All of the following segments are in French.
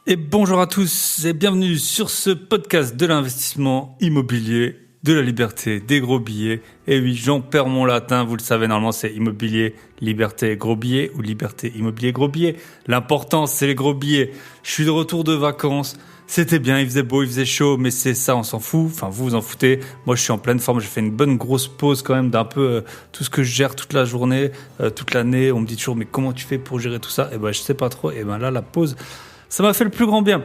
Et bonjour à tous et bienvenue sur ce podcast de l'investissement immobilier, de la liberté, des gros billets. Et oui, j'en perds mon latin, vous le savez, normalement c'est immobilier, liberté, gros billets ou liberté, immobilier, gros billets. L'important c'est les gros billets. Je suis de retour de vacances, c'était bien, il faisait beau, il faisait chaud, mais c'est ça, on s'en fout. Enfin, vous vous en foutez. Moi je suis en pleine forme, j'ai fait une bonne grosse pause quand même d'un peu tout ce que je gère toute la journée, toute l'année. On me dit toujours, mais comment tu fais pour gérer tout ça? Et ben je sais pas trop, et ben là la pause... Ça m'a fait le plus grand bien.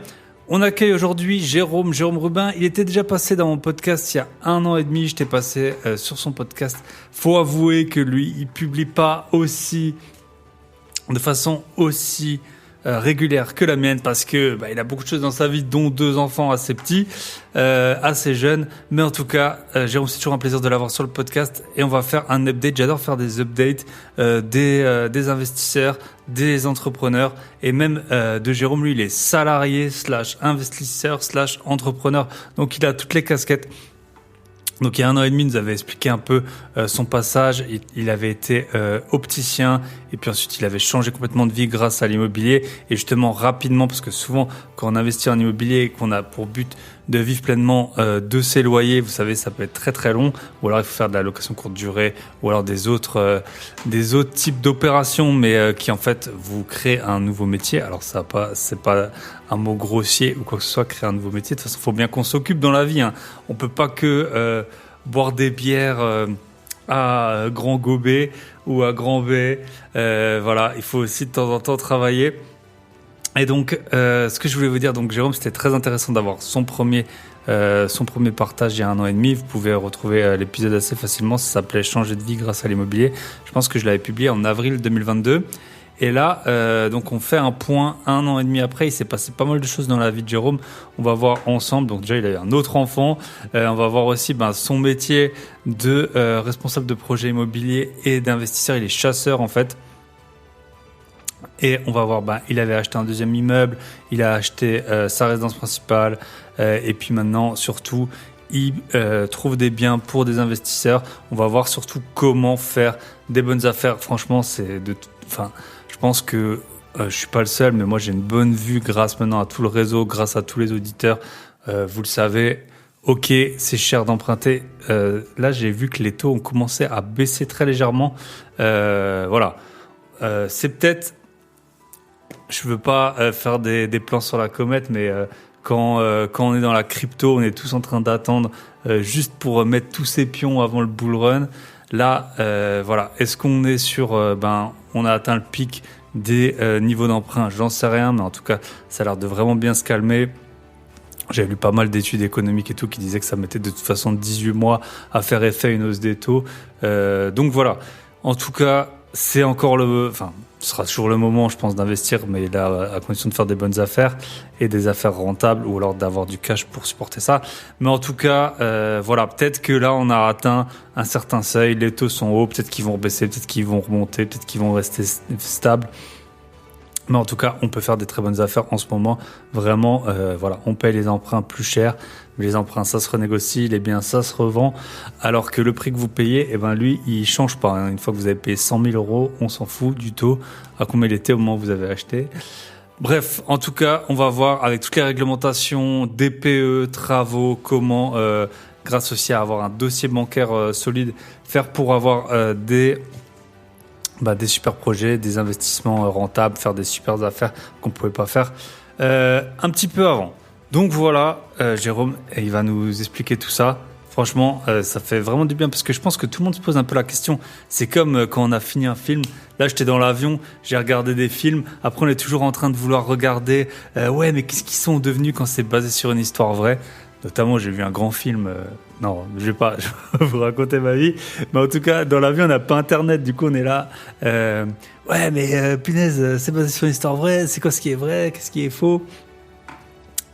On accueille aujourd'hui Jérôme Rubin. Il était déjà passé dans mon podcast il y a 1 an et demi. J'étais passé sur son podcast. Faut avouer que lui, il publie pas de façon aussi régulière que la mienne parce que il a beaucoup de choses dans sa vie, dont 2 enfants assez petits, assez jeunes. Mais en tout cas, Jérôme, c'est toujours un plaisir de l'avoir sur le podcast et on va faire un update. J'adore faire des updates des investisseurs, des entrepreneurs et même de Jérôme. Lui, il est salarié / investisseur / entrepreneur. Donc, il a toutes les casquettes. Donc il y a 1 an et demi, il nous avait expliqué un peu son passage. Il avait été opticien et puis ensuite il avait changé complètement de vie grâce à l'immobilier. Et justement rapidement, parce que souvent quand on investit en immobilier et qu'on a pour but de vivre pleinement de ses loyers, vous savez, ça peut être très très long. Ou alors il faut faire de la location courte durée, ou alors des autres types d'opérations, mais qui en fait vous créent un nouveau métier. Alors c'est pas un mot grossier ou quoi que ce soit, créer un nouveau métier. De toute façon, il faut bien qu'on s'occupe dans la vie. Hein. On peut pas que boire des bières à grand gobelet ou à grand B. Voilà, il faut aussi de temps en temps travailler. Et donc, ce que je voulais vous dire, donc Jérôme, c'était très intéressant d'avoir son premier partage il y a 1 an et demi. Vous pouvez retrouver l'épisode assez facilement. Ça s'appelait Changer de vie grâce à l'immobilier. Je pense que je l'avais publié en avril 2022. Et là, donc on fait un point 1 an et demi après. Il s'est passé pas mal de choses dans la vie de Jérôme. On va voir ensemble. Donc déjà, il a eu un autre enfant. On va voir aussi son métier de responsable de projet immobilier et d'investisseur. Il est chasseur en fait. Et on va voir, il avait acheté un 2e immeuble. Il a acheté sa résidence principale. Et puis maintenant, surtout, il trouve des biens pour des investisseurs. On va voir surtout comment faire des bonnes affaires. Franchement, je pense que je suis pas le seul, mais moi j'ai une bonne vue grâce maintenant à tout le réseau, grâce à tous les auditeurs. Vous le savez, ok, c'est cher d'emprunter. Là, j'ai vu que les taux ont commencé à baisser très légèrement. Voilà, c'est peut-être... Je veux pas faire des plans sur la comète, mais quand on est dans la crypto, on est tous en train d'attendre juste pour mettre tous ses pions avant le bull run. Là, voilà. Est-ce qu'on est sur... on a atteint le pic des niveaux d'emprunt? J'en sais rien, mais en tout cas, ça a l'air de vraiment bien se calmer. J'avais lu pas mal d'études économiques et tout qui disaient que ça mettait de toute façon 18 mois à faire effet une hausse des taux. Donc voilà. En tout cas, c'est encore ce sera toujours le moment, je pense, d'investir, mais là, à condition de faire des bonnes affaires et des affaires rentables, ou alors d'avoir du cash pour supporter ça. Mais en tout cas, voilà, peut-être que là, on a atteint un certain seuil, les taux sont hauts, peut-être qu'ils vont baisser, peut-être qu'ils vont remonter, peut-être qu'ils vont rester stables. Mais en tout cas, on peut faire des très bonnes affaires en ce moment. Vraiment, voilà, on paye les emprunts plus cher. Les emprunts, ça se renégocie, les biens, ça se revend. Alors que le prix que vous payez, lui, il change pas. Hein. Une fois que vous avez payé 100 000 euros, on s'en fout du taux, à combien il était au moment où vous avez acheté. Bref, en tout cas, on va voir avec toutes les réglementations, DPE, travaux, comment, grâce aussi à avoir un dossier bancaire solide, faire pour avoir des super projets, des investissements rentables, faire des super affaires qu'on ne pouvait pas faire un petit peu avant. Donc voilà, Jérôme, il va nous expliquer tout ça. Franchement, ça fait vraiment du bien parce que je pense que tout le monde se pose un peu la question. C'est comme quand on a fini un film. Là, j'étais dans l'avion, j'ai regardé des films. Après, on est toujours en train de vouloir regarder. Ouais, mais qu'est-ce qu'ils sont devenus quand c'est basé sur une histoire vraie? Notamment, j'ai vu un grand film. Non, je vais pas vous raconter ma vie. Mais en tout cas, dans l'avion, on n'a pas Internet. Du coup, on est là. Ouais, mais punaise, c'est basé sur une histoire vraie. C'est quoi ce qui est vrai? Qu'est-ce qui est faux?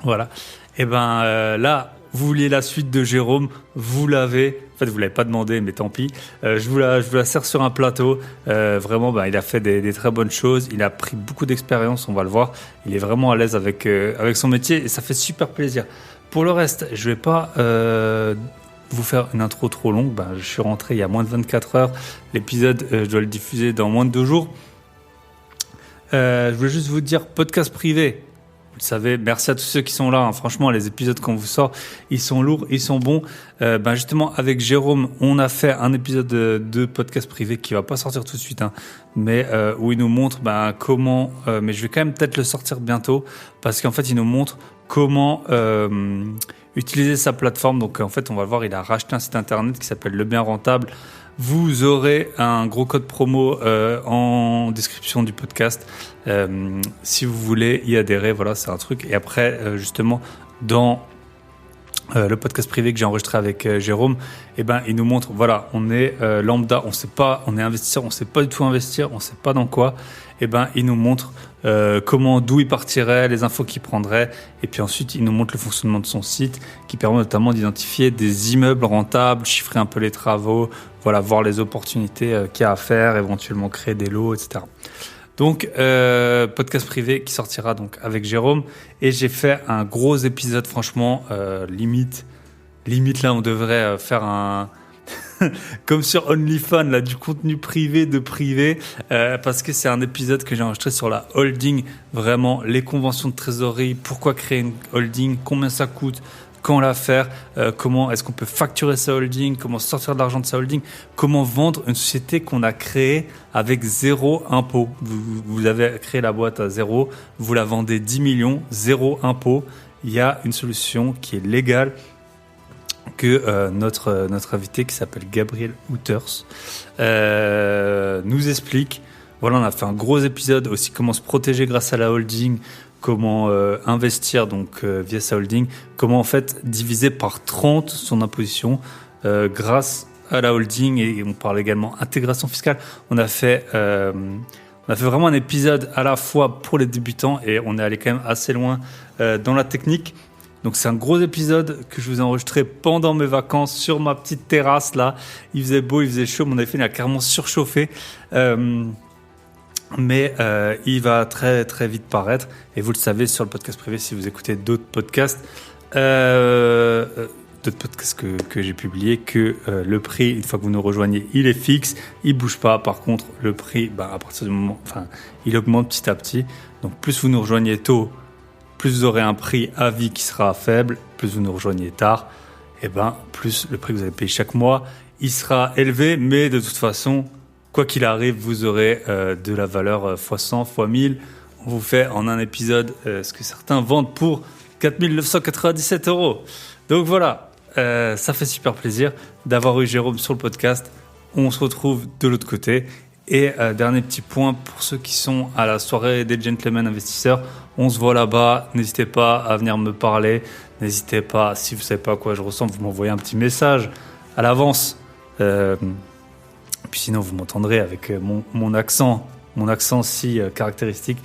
Voilà. Et là, vous vouliez la suite de Jérôme, vous l'avez. En fait, vous l'avez pas demandé, mais tant pis. Je vous la sers sur un plateau. Vraiment, il a fait des très bonnes choses. Il a pris beaucoup d'expérience, on va le voir. Il est vraiment à l'aise avec son métier et ça fait super plaisir. Pour le reste, je vais pas vous faire une intro trop longue. Je suis rentré il y a moins de 24 heures. L'épisode, je dois le diffuser dans moins de 2 jours. Je voulais juste vous dire, podcast privé. Vous le savez, merci à tous ceux qui sont là. Franchement, les épisodes qu'on vous sort, ils sont lourds, ils sont bons. Justement, avec Jérôme, on a fait un épisode de podcast privé qui va pas sortir tout de suite, mais où il nous montre comment. Mais je vais quand même peut-être le sortir bientôt parce qu'en fait, il nous montre comment utiliser sa plateforme. Donc, en fait, on va le voir, il a racheté un site internet qui s'appelle Le Bien Rentable. Vous aurez un gros code promo en description du podcast si vous voulez y adhérer. Voilà, c'est un truc. Et après, justement, dans le podcast privé que j'ai enregistré avec Jérôme, il nous montre, voilà, on est lambda, on sait pas, on est investisseur, on sait pas du tout investir, on sait pas dans quoi. Il nous montre d'où il partirait, les infos qu'il prendrait, et puis ensuite il nous montre le fonctionnement de son site, qui permet notamment d'identifier des immeubles rentables, chiffrer un peu les travaux, voilà, voir les opportunités qu'il y a à faire, éventuellement créer des lots, etc. Donc, podcast privé qui sortira donc avec Jérôme, et j'ai fait un gros épisode, franchement, limite là, on devrait faire un comme sur OnlyFans, là, du contenu privé de privé, parce que c'est un épisode que j'ai enregistré sur la holding, vraiment, les conventions de trésorerie, pourquoi créer une holding, combien ça coûte, quand la faire, comment est-ce qu'on peut facturer sa holding, comment sortir de l'argent de sa holding, comment vendre une société qu'on a créée avec zéro impôt. Vous avez créé la boîte à zéro, vous la vendez 10 millions, zéro impôt. Il y a une solution qui est légale, que notre invité qui s'appelle Gabriel Houters nous explique. Voilà, on a fait un gros épisode aussi, comment se protéger grâce à la holding, comment investir donc via sa holding, comment en fait diviser par 30 son imposition grâce à la holding, et on parle également intégration fiscale. On a fait vraiment un épisode à la fois pour les débutants, et on est allé quand même assez loin dans la technique. Donc c'est un gros épisode que je vous ai enregistré pendant mes vacances sur ma petite terrasse là. Il faisait beau, il faisait chaud, mon iPhone a carrément surchauffé. Mais il va très très vite paraître. Et vous le savez sur le podcast privé si vous écoutez d'autres podcasts que j'ai publiés, que le prix, une fois que vous nous rejoignez, il est fixe, il bouge pas. Par contre, le prix, à partir du moment, il augmente petit à petit. Donc plus vous nous rejoignez tôt, plus vous aurez un prix à vie qui sera faible, plus vous nous rejoignez tard, plus le prix que vous allez payer chaque mois, il sera élevé, mais de toute façon, quoi qu'il arrive, vous aurez de la valeur x 100, x 1000. On vous fait en un épisode ce que certains vendent pour 4 997 €. Donc voilà, ça fait super plaisir d'avoir eu Jérôme sur le podcast. On se retrouve de l'autre côté. Et dernier petit point pour ceux qui sont à la soirée des Gentlemen Investisseurs, on se voit là-bas. N'hésitez pas à venir me parler. N'hésitez pas, si vous ne savez pas à quoi je ressemble, vous m'envoyez un petit message à l'avance. Puis sinon, vous m'entendrez avec mon accent si caractéristique.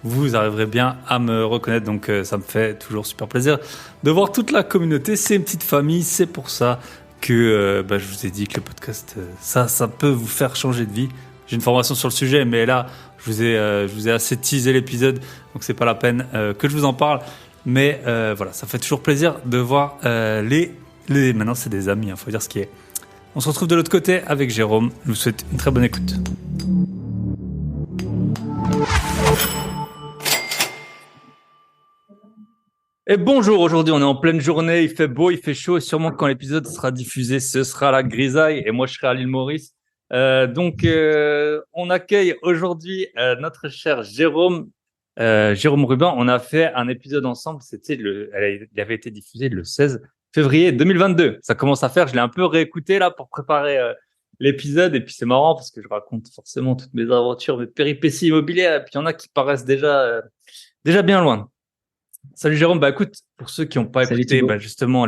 Vous arriverez bien à me reconnaître. Donc ça me fait toujours super plaisir de voir toute la communauté. C'est une petite famille. C'est pour ça que je vous ai dit que le podcast, ça peut vous faire changer de vie. J'ai une formation sur le sujet, mais là, je vous ai assez teasé l'épisode, donc c'est pas la peine que je vous en parle. Mais voilà, ça fait toujours plaisir de voir maintenant c'est des amis, faut dire ce qui est. On se retrouve de l'autre côté avec Jérôme. Je vous souhaite une très bonne écoute. Et bonjour, aujourd'hui on est en pleine journée, il fait beau, il fait chaud, et sûrement quand l'épisode sera diffusé, ce sera la grisaille, et moi je serai à l'île Maurice. On accueille aujourd'hui notre cher Jérôme Rubin. On a fait un épisode ensemble, il avait été diffusé le 16 février 2022. Ça commence à faire, je l'ai un peu réécouté là pour préparer l'épisode, et puis c'est marrant parce que je raconte forcément toutes mes aventures, mes péripéties immobilières, et puis il y en a qui paraissent déjà bien loin. Salut Jérôme, écoute, pour ceux qui n'ont pas écouté justement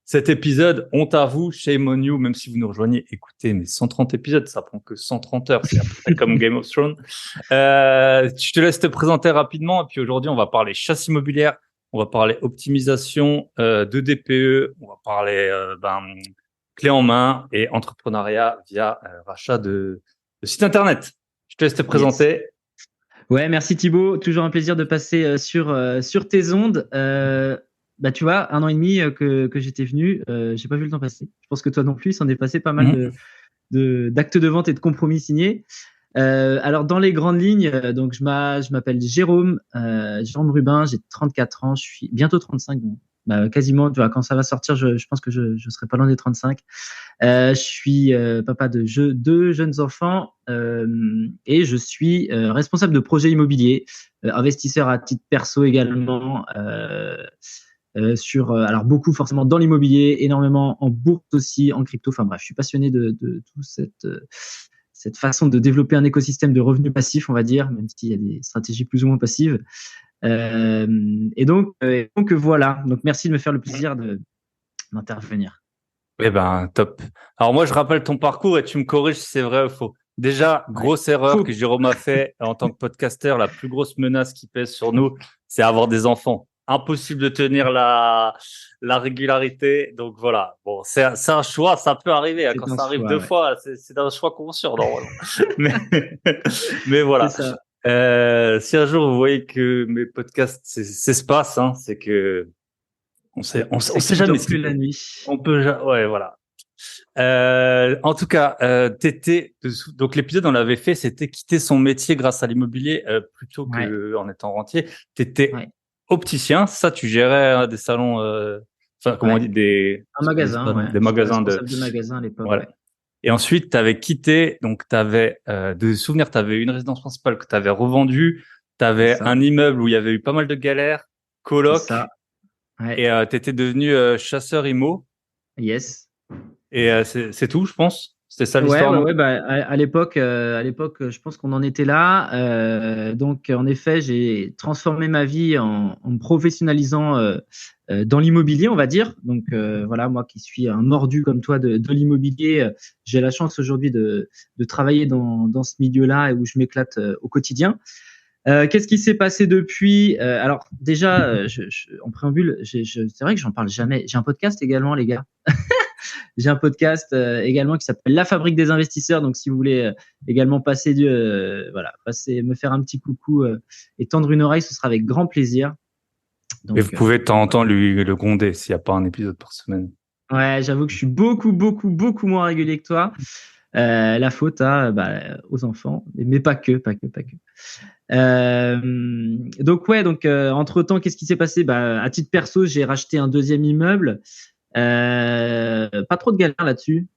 cet épisode, honte à vous, shame on you, même si vous nous rejoignez, écoutez, mais 130 épisodes, ça prend que 130 heures, c'est à peu près comme Game of Thrones. Je te laisse te présenter rapidement, et puis aujourd'hui, on va parler chasse immobilière, on va parler optimisation de DPE, on va parler clé en main et entrepreneuriat via rachat de site internet. Je te laisse te présenter. Yes. Ouais, merci Thibaut. Toujours un plaisir de passer sur tes ondes. Tu vois, 1 an et demi que j'étais venu, j'ai pas vu le temps passer. Je pense que toi non plus, il s'en est passé pas mal d'actes de vente et de compromis signés. Alors dans les grandes lignes, donc je m'appelle Jérôme, Jérôme Rubin, j'ai 34 ans, je suis bientôt 35, donc, quasiment. Tu vois, quand ça va sortir, je pense que je serai pas loin des 35. Je suis papa de deux jeunes enfants et je suis responsable de projets immobiliers, investisseur à titre perso également. Alors beaucoup forcément dans l'immobilier, énormément en bourse aussi, en crypto. Enfin bref, je suis passionné de tout cette façon de développer un écosystème de revenus passifs, on va dire, même s'il y a des stratégies plus ou moins passives. Et donc voilà. Donc merci de me faire le plaisir d'intervenir. Eh ben, top. Alors moi, je rappelle ton parcours et tu me corriges si c'est vrai ou faux. Déjà, Ouais. grosse erreur Faux. que Jérôme a fait en tant que podcasteur. La plus grosse menace qui pèse sur nous, c'est avoir des enfants. Impossible de tenir la régularité. Donc voilà. Bon, c'est un choix. Ça peut arriver. Hein. C'est Quand un ça arrive choix, deux ouais. fois, c'est un choix conscient normalement. Mais, mais C'est voilà. ça. Si un jour vous voyez que mes podcasts s'espacent, hein, c'est que on C'est que sait tu jamais dors ce qui plus peut. la nuit. Ouais, voilà. En tout cas, donc l'épisode on l'avait fait, c'était quitter son métier grâce à l'immobilier plutôt Ouais. que en étant rentier. T'étais Ouais. opticien, ça tu gérais des salons, enfin comment on Ouais. dit des, Un c'est magasin, pas ouais. des J'étais magasins de responsable de magasin à l'époque, voilà. ouais. Et ensuite t'avais quitté, donc t'avais de souvenirs, t'avais une résidence principale que t'avais revendue, C'est t'avais ça. un immeuble où il y avait eu pas mal de galères, C'est ça. coloc, Ouais. et t'étais devenu chasseur immo. Yes. Et c'est tout, je pense. C'était ça Ouais, l'histoire, ouais, non? ouais. À l'époque, je pense qu'on en était là. Donc, en effet, j'ai transformé ma vie en me professionnalisant dans l'immobilier, on va dire. Donc, voilà, moi qui suis un mordu comme toi de l'immobilier, j'ai la chance aujourd'hui de travailler dans ce milieu-là et où je m'éclate au quotidien. Qu'est-ce qui s'est passé depuis Alors, déjà, en préambule, c'est vrai que j'en parle jamais. J'ai un podcast également, les gars. J'ai un podcast également qui s'appelle La Fabrique des investisseurs. Donc, si vous voulez également passer me faire un petit coucou et tendre une oreille, ce sera avec grand plaisir. Et vous Donc, pouvez de temps en temps lui le gronder s'il n'y a pas un épisode par semaine. ouais, j'avoue que je suis beaucoup, beaucoup, beaucoup moins régulier que toi. La faute aux enfants, mais pas que, pas que, pas que. Entre temps, qu'est-ce qui s'est passé? À titre perso, j'ai racheté un deuxième immeuble. Pas trop de galères là-dessus,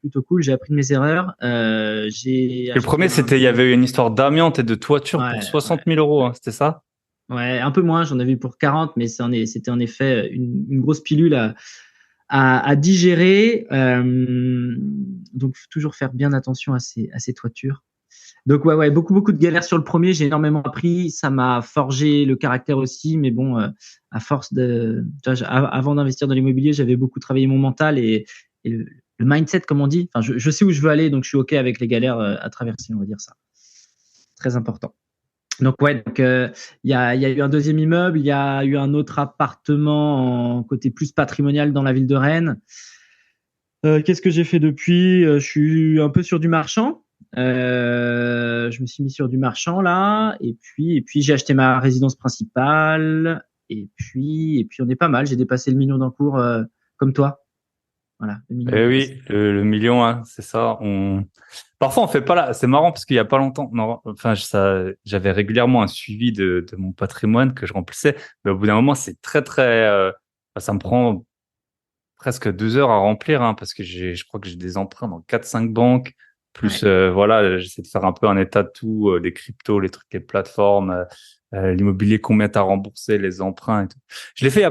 plutôt cool. J'ai appris de mes erreurs. J'ai Le acheté premier, c'était, il y avait eu une histoire d'amiante et de toiture pour ouais, 60 000 euros, hein, c'était ça? ouais, un peu moins. J'en ai vu pour 40, mais c'était en effet une grosse pilule à digérer. Donc, faut toujours faire bien attention à ces toitures. Donc ouais, beaucoup, beaucoup de galères sur le premier. J'ai énormément appris. Ça m'a forgé le caractère aussi. Mais bon, à force avant d'investir dans l'immobilier, j'avais beaucoup travaillé mon mental et le mindset, comme on dit. Enfin, je sais où je veux aller, donc je suis OK avec les galères à traverser, on va dire ça. Très important. Donc il y a eu un deuxième immeuble, il y a eu un autre appartement en côté plus patrimonial dans la ville de Rennes. Qu'est-ce que j'ai fait depuis? Je suis un peu sur du marchand. Je me suis mis sur du marchand là, et puis j'ai acheté ma résidence principale, et puis on est pas mal. J'ai dépassé le million d'encours comme toi. Voilà, le million est Eh dépassé. oui, le million, hein, c'est ça. Parfois, on fait pas là. C'est marrant parce qu'il y a pas longtemps, non, enfin, j'avais régulièrement un suivi de mon patrimoine que je remplissais, mais au bout d'un moment, c'est très, très, ça me prend presque 2 heures à remplir, hein, parce que je crois que j'ai des emprunts dans 4, 5 banques, plus Ouais. voilà, j'essaie de faire un peu un état de tout, les cryptos, les trucs, les plateformes, l'immobilier, combien t'as remboursé, les emprunts et tout. Je l'ai fait il y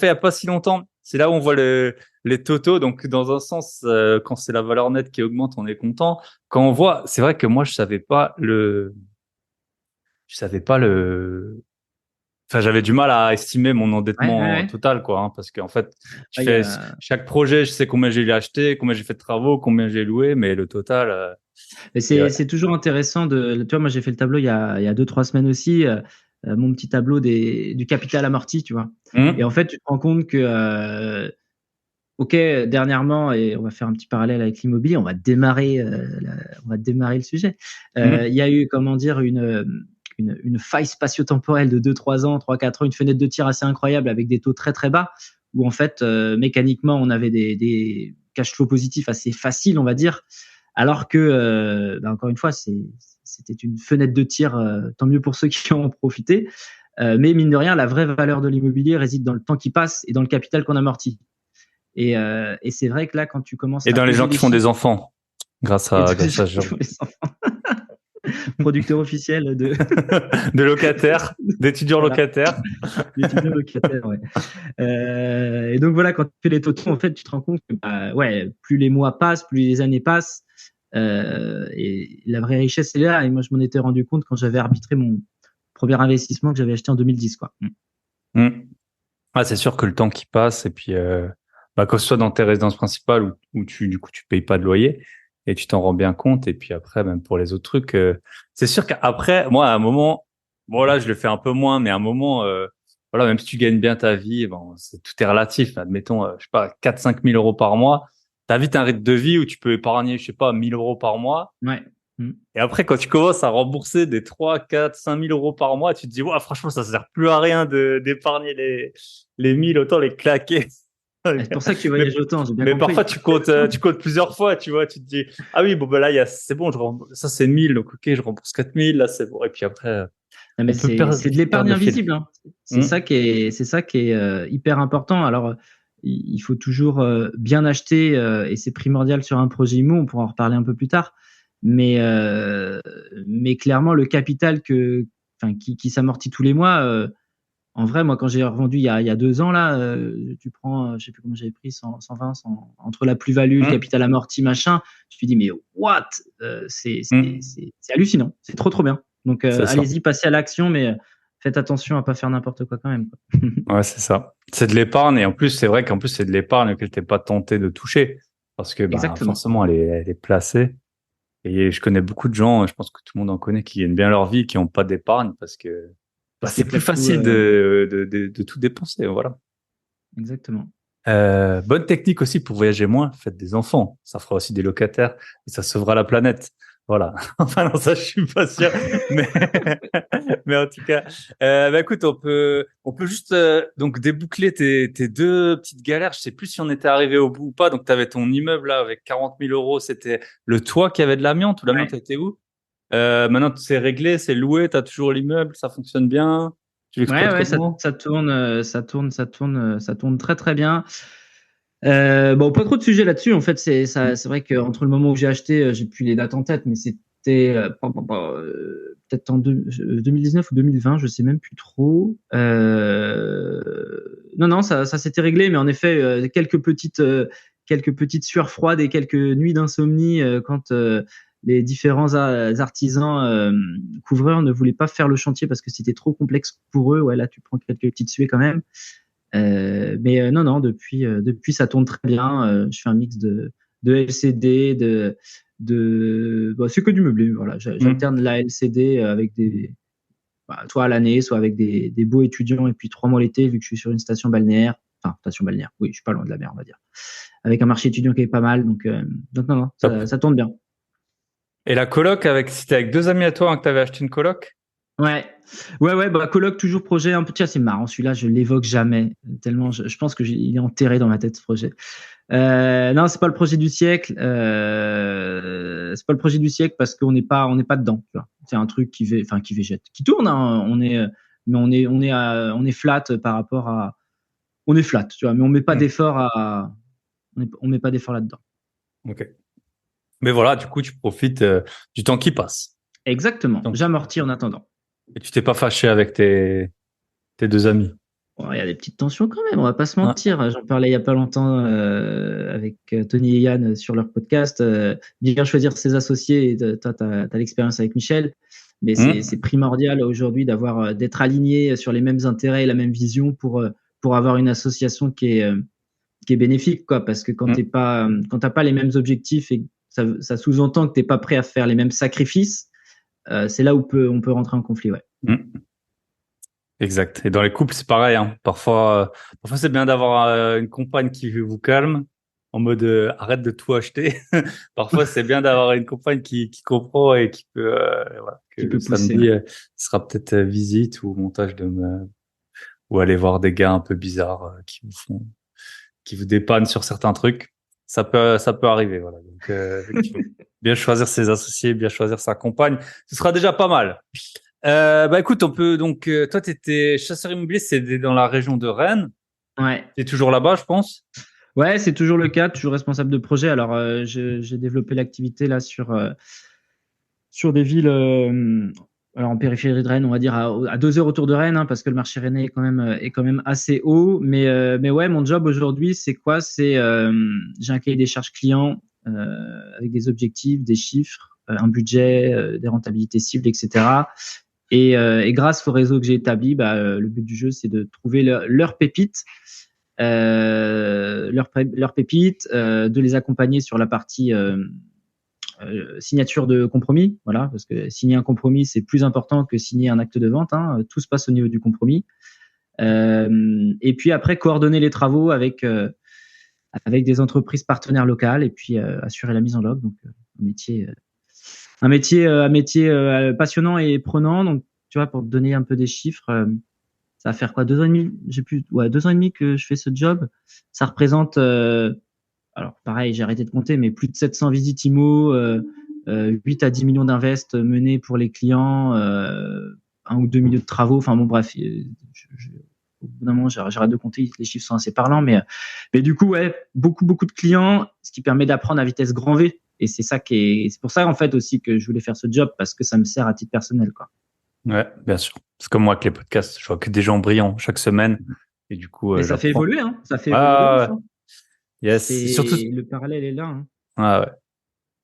a pas si longtemps. C'est là où on voit les totaux. Donc dans un sens, quand c'est la valeur nette qui augmente, on est content. Quand on voit, c'est vrai que moi je savais pas le enfin, j'avais du mal à estimer mon Ouais, ouais, endettement ouais. total, quoi, hein, parce qu'en fait, Ah, il y a- chaque projet, je sais combien j'ai acheté, combien j'ai fait de travaux, combien j'ai loué, mais le total, Mais et c'est ouais. c'est toujours intéressant tu vois, moi j'ai fait le tableau il y a 2-3 semaines aussi, mon petit tableau du capital amorti, tu vois. Et en Hum, fait, tu te rends compte que OK, dernièrement, et on va faire un petit parallèle avec l'immobilier, on va démarrer le sujet. hum. Il y a eu, comment dire, une faille spatio-temporelle de 2-3 ans, 3-4 ans, une fenêtre de tir assez incroyable avec des taux très très bas, où en fait, mécaniquement, on avait des cash flows positifs assez faciles, on va dire, Alors que, encore une fois, c'était une fenêtre de tir, tant mieux pour ceux qui en ont profité. Mais mine de rien, la vraie valeur de l'immobilier réside dans le temps qui passe et dans le capital qu'on amortit. Et c'est vrai que là, quand tu commences Et à dans les poser gens les qui font des chiffres, enfants, grâce et à ce genre producteur officiel de de locataires, d'étudiants voilà, locataires. d'étudiants locataires, ouais. Et donc voilà, quand tu fais les totaux, en fait, tu te rends compte que ouais, plus les mois passent, plus les années passent, et la vraie richesse est là. Et moi, je m'en étais rendu compte quand j'avais arbitré mon premier investissement que j'avais acheté en 2010, quoi. Mm. Ah, c'est sûr que le temps qui passe et puis que ce soit dans tes résidences principales où du coup tu payes pas de loyer et tu t'en rends bien compte et puis après même pour les autres trucs c'est sûr qu'après moi à un moment bon là je le fais un peu moins mais à un moment voilà même si tu gagnes bien ta vie bon c'est tout est relatif admettons je sais pas 4 5 000 euros par mois t'as vite un rythme de vie où tu peux épargner je sais pas 1 000 euros par mois Ouais. Mm. et après quand tu commences à rembourser des 3 4 5 000 euros par mois tu te dis ouais franchement ça sert plus à rien de d'épargner les 1000 autant les claquer. C'est pour ça que tu Mais, voyages autant, j'ai bien mais parfois, compris. tu comptes plusieurs fois, tu vois. Tu te dis, ah oui, bon, ben là, c'est bon, ça c'est 1000, donc ok, je rembourse 4000, là c'est bon. Et puis après, Non, mais on peut c'est de vite perdre l'épargne le fil. invisible, hein. Hmm. C'est ça qui est hyper important. Alors, il faut toujours bien acheter et c'est primordial sur un projet IMO. On pourra en reparler un peu plus tard. Mais clairement, le capital qui s'amortit tous les mois. En vrai, moi, quand j'ai revendu il y a 2 ans, là, tu prends, je sais plus comment j'avais pris, 120, entre la plus-value, le Hmm. capital amorti, machin, je me suis dit, mais what? Hmm. C'est hallucinant. C'est trop, trop bien. Donc, C'est ça. allez-y, passez à l'action, mais faites attention à pas faire n'importe quoi quand même, quoi. Ouais, c'est ça. C'est de l'épargne et en plus, c'est vrai qu'en plus, c'est de l'épargne auquel t'es pas tenté de toucher parce que bah Exactement. forcément, elle est placée. Et je connais beaucoup de gens, je pense que tout le monde en connaît, qui gagnent bien leur vie, qui ont pas d'épargne parce que bah, Parce que c'est tu as plus tout. facile de tout dépenser. Voilà. Exactement. Bonne technique aussi pour voyager moins, faites des enfants. Ça fera aussi des locataires et ça sauvera la planète. Voilà. Enfin non, ça je suis pas sûr, mais mais en tout cas, écoute, on peut juste donc déboucler tes deux petites galères. Je sais plus si on était arrivé au bout ou pas. Donc tu avais ton immeuble là avec 40 000 euros. C'était le toit qui avait de l'amiante ou l'amiante Ouais. était où? Maintenant c'est réglé, c'est loué, t'as toujours l'immeuble, ça fonctionne bien. Tu Ouais, l'exploites ouais, comment? ça tourne, ça tourne très, très bien. Bon, pas trop de sujets là-dessus. En fait, c'est vrai qu'entre le moment où j'ai acheté, j'ai plus les dates en tête, mais c'était peut-être en 2019 ou 2020, je sais même plus trop. Non, non, ça s'était réglé, mais en effet, quelques petites sueurs froides et quelques nuits d'insomnie quand les différents artisans couvreurs ne voulaient pas faire le chantier parce que c'était trop complexe pour eux. Ouais, là, tu prends quelques petites suées quand même. Mais non, non, depuis ça tourne très bien. Je fais un mix de LCD, c'est que du meublé. Voilà, Hmm. j'alterne la LCD avec soit à l'année, soit avec des beaux étudiants et puis 3 mois l'été, vu que je suis sur une station balnéaire. Enfin, station balnéaire. Oui, je suis pas loin de la mer, on va dire. Avec un marché étudiant qui est pas mal, donc non, non, Top. ça tourne bien. Et la coloc c'était avec deux amis à toi hein, que tu avais acheté une coloc? Ouais, ouais, coloc toujours projet un peu. Tiens, c'est marrant, celui-là, je l'évoque jamais tellement je pense que il est enterré dans ma tête ce projet. Non, c'est pas le projet du siècle. C'est pas le projet du siècle parce qu'on n'est pas dedans. Tu vois. C'est un truc qui végète, qui tourne. Hein, mais on est flat par rapport à, on est flat, tu vois. Mais on met pas Hmm. d'effort on met pas d'effort là-dedans. Ok. Mais voilà, du coup, tu profites du temps qui passe. Exactement. Donc, J'amortis en attendant. et tu t'es pas fâché avec tes deux amis. Bon, il y a des petites tensions quand même, on va pas se Ah. mentir. J'en parlais il y a pas longtemps avec Tony et Yann sur leur podcast. Bien choisir ses associés. Et toi, tu as l'expérience avec Michel, mais Hmm. c'est primordial aujourd'hui d'être aligné sur les mêmes intérêts et la même vision pour avoir une association qui est bénéfique, quoi. Parce que Hmm. quand t'as pas les mêmes objectifs et ça sous-entend que t'es pas prêt à faire les mêmes sacrifices, c'est là où on peut rentrer en conflit, ouais. Hmm. Exact. Et dans les couples, c'est pareil. Hein. Parfois, c'est bien d'avoir une compagne qui vous calme, en mode arrête de tout acheter. Parfois, c'est bien d'avoir une compagne qui comprend et qui peut, voilà, que Qui le peut pousser, ouais. samedi, ce sera peut-être visite ou montage ou aller voir des gars un peu bizarres qui vous dépannent sur certains trucs. ça peut arriver. Voilà. Donc, effectivement, bien choisir ses associés, bien choisir sa compagne, ce sera déjà pas mal. Bah écoute, on peut donc. Toi, t'étais chasseur immobilier, c'est dans la région de Rennes. Ouais. T'es toujours là-bas, je pense. Ouais, c'est toujours le cas, toujours responsable de projet. Alors, j'ai développé l'activité là sur des villes, alors en périphérie de Rennes, on va dire à 2 heures autour de Rennes, hein, parce que le marché rennais est quand même assez haut. Mais ouais, mon job aujourd'hui, c'est quoi? J'ai un cahier des charges clients avec des objectifs, des chiffres, un budget, des rentabilités cibles, etc. Et grâce au réseau que j'ai établi, le but du jeu, c'est de trouver leur pépite, leur pépite, de les accompagner sur la partie signature de compromis, voilà, parce que signer un compromis, c'est plus important que signer un acte de vente, hein, tout se passe au niveau du compromis. Et puis après, coordonner les travaux avec des entreprises partenaires locales et puis assurer la mise en log. Donc, un métier passionnant et prenant. Donc, tu vois, pour te donner un peu des chiffres, ça va faire quoi, 2 ans et demi, 2 ans et demi que je fais ce job. Ça représente, alors pareil, j'ai arrêté de compter, mais plus de 700 visites IMO, 8 à 10 millions d'investes menés pour les clients, 1 ou 2 milieux de travaux. Enfin bon, bref, au bout d'un moment, j'arrête de compter, les chiffres sont assez parlants, mais du coup, ouais, beaucoup de clients, ce qui permet d'apprendre à vitesse grand V. Et c'est pour ça en fait aussi que je voulais faire ce job, parce que ça me sert à titre personnel, quoi. Ouais, bien sûr. C'est comme moi avec les podcasts. Je vois que des gens brillants chaque semaine. Et du coup, Mais ça fait j'apprends. évoluer, hein. Ça fait évoluer de Ah, ouf, ouais. hein. Yes. Et surtout, Le parallèle est là, hein. ah, ouais.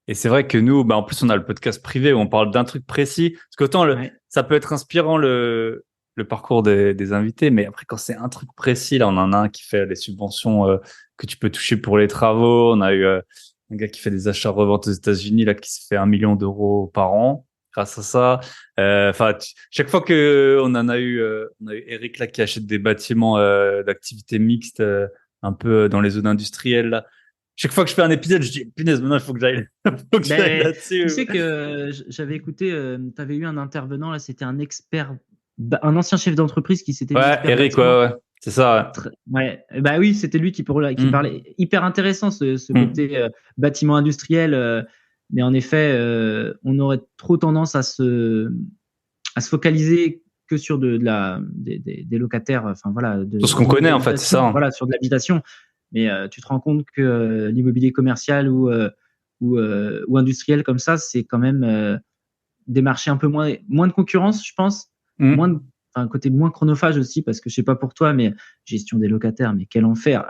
Et c'est vrai que nous, bah, en plus, on a le podcast privé où on parle d'un truc précis. Parce qu'autant, Ouais. ça peut être inspirant le parcours des invités, mais après, quand c'est un truc précis, là, on en a un qui fait les subventions que tu peux toucher pour les travaux. On a eu un gars qui fait des achats-reventes aux États-Unis, là, qui se fait 1 million d'euros par an grâce à ça. Enfin, chaque fois que on a eu Eric là qui achète des bâtiments d'activité mixte un peu dans les zones industrielles là. Chaque fois que je fais un épisode, je dis punaise, maintenant il faut que j'aille, faut que j'aille Ben, tu là-dessus. sais que j'avais écouté, tu avais eu un intervenant, là, c'était un expert, un ancien chef d'entreprise qui s'était dit Ouais, expert Eric, bâtiment. ouais, c'est ça. Ouais, bah oui, c'était lui qui Ouais. Mm. parlait. Hyper intéressant ce Mm. côté bâtiment industriel, mais en effet, on aurait trop tendance à se focaliser que sur des locataires, enfin voilà, Tout ce qu'on connaît en fait, c'est ça. d'habitation, voilà, sur de l'habitation. Mais tu te rends compte que l'immobilier commercial ou industriel comme ça, c'est quand même des marchés un peu moins de concurrence, je pense, Mm. un côté moins chronophage aussi, parce que je sais pas pour toi, mais gestion des locataires, mais quel enfer,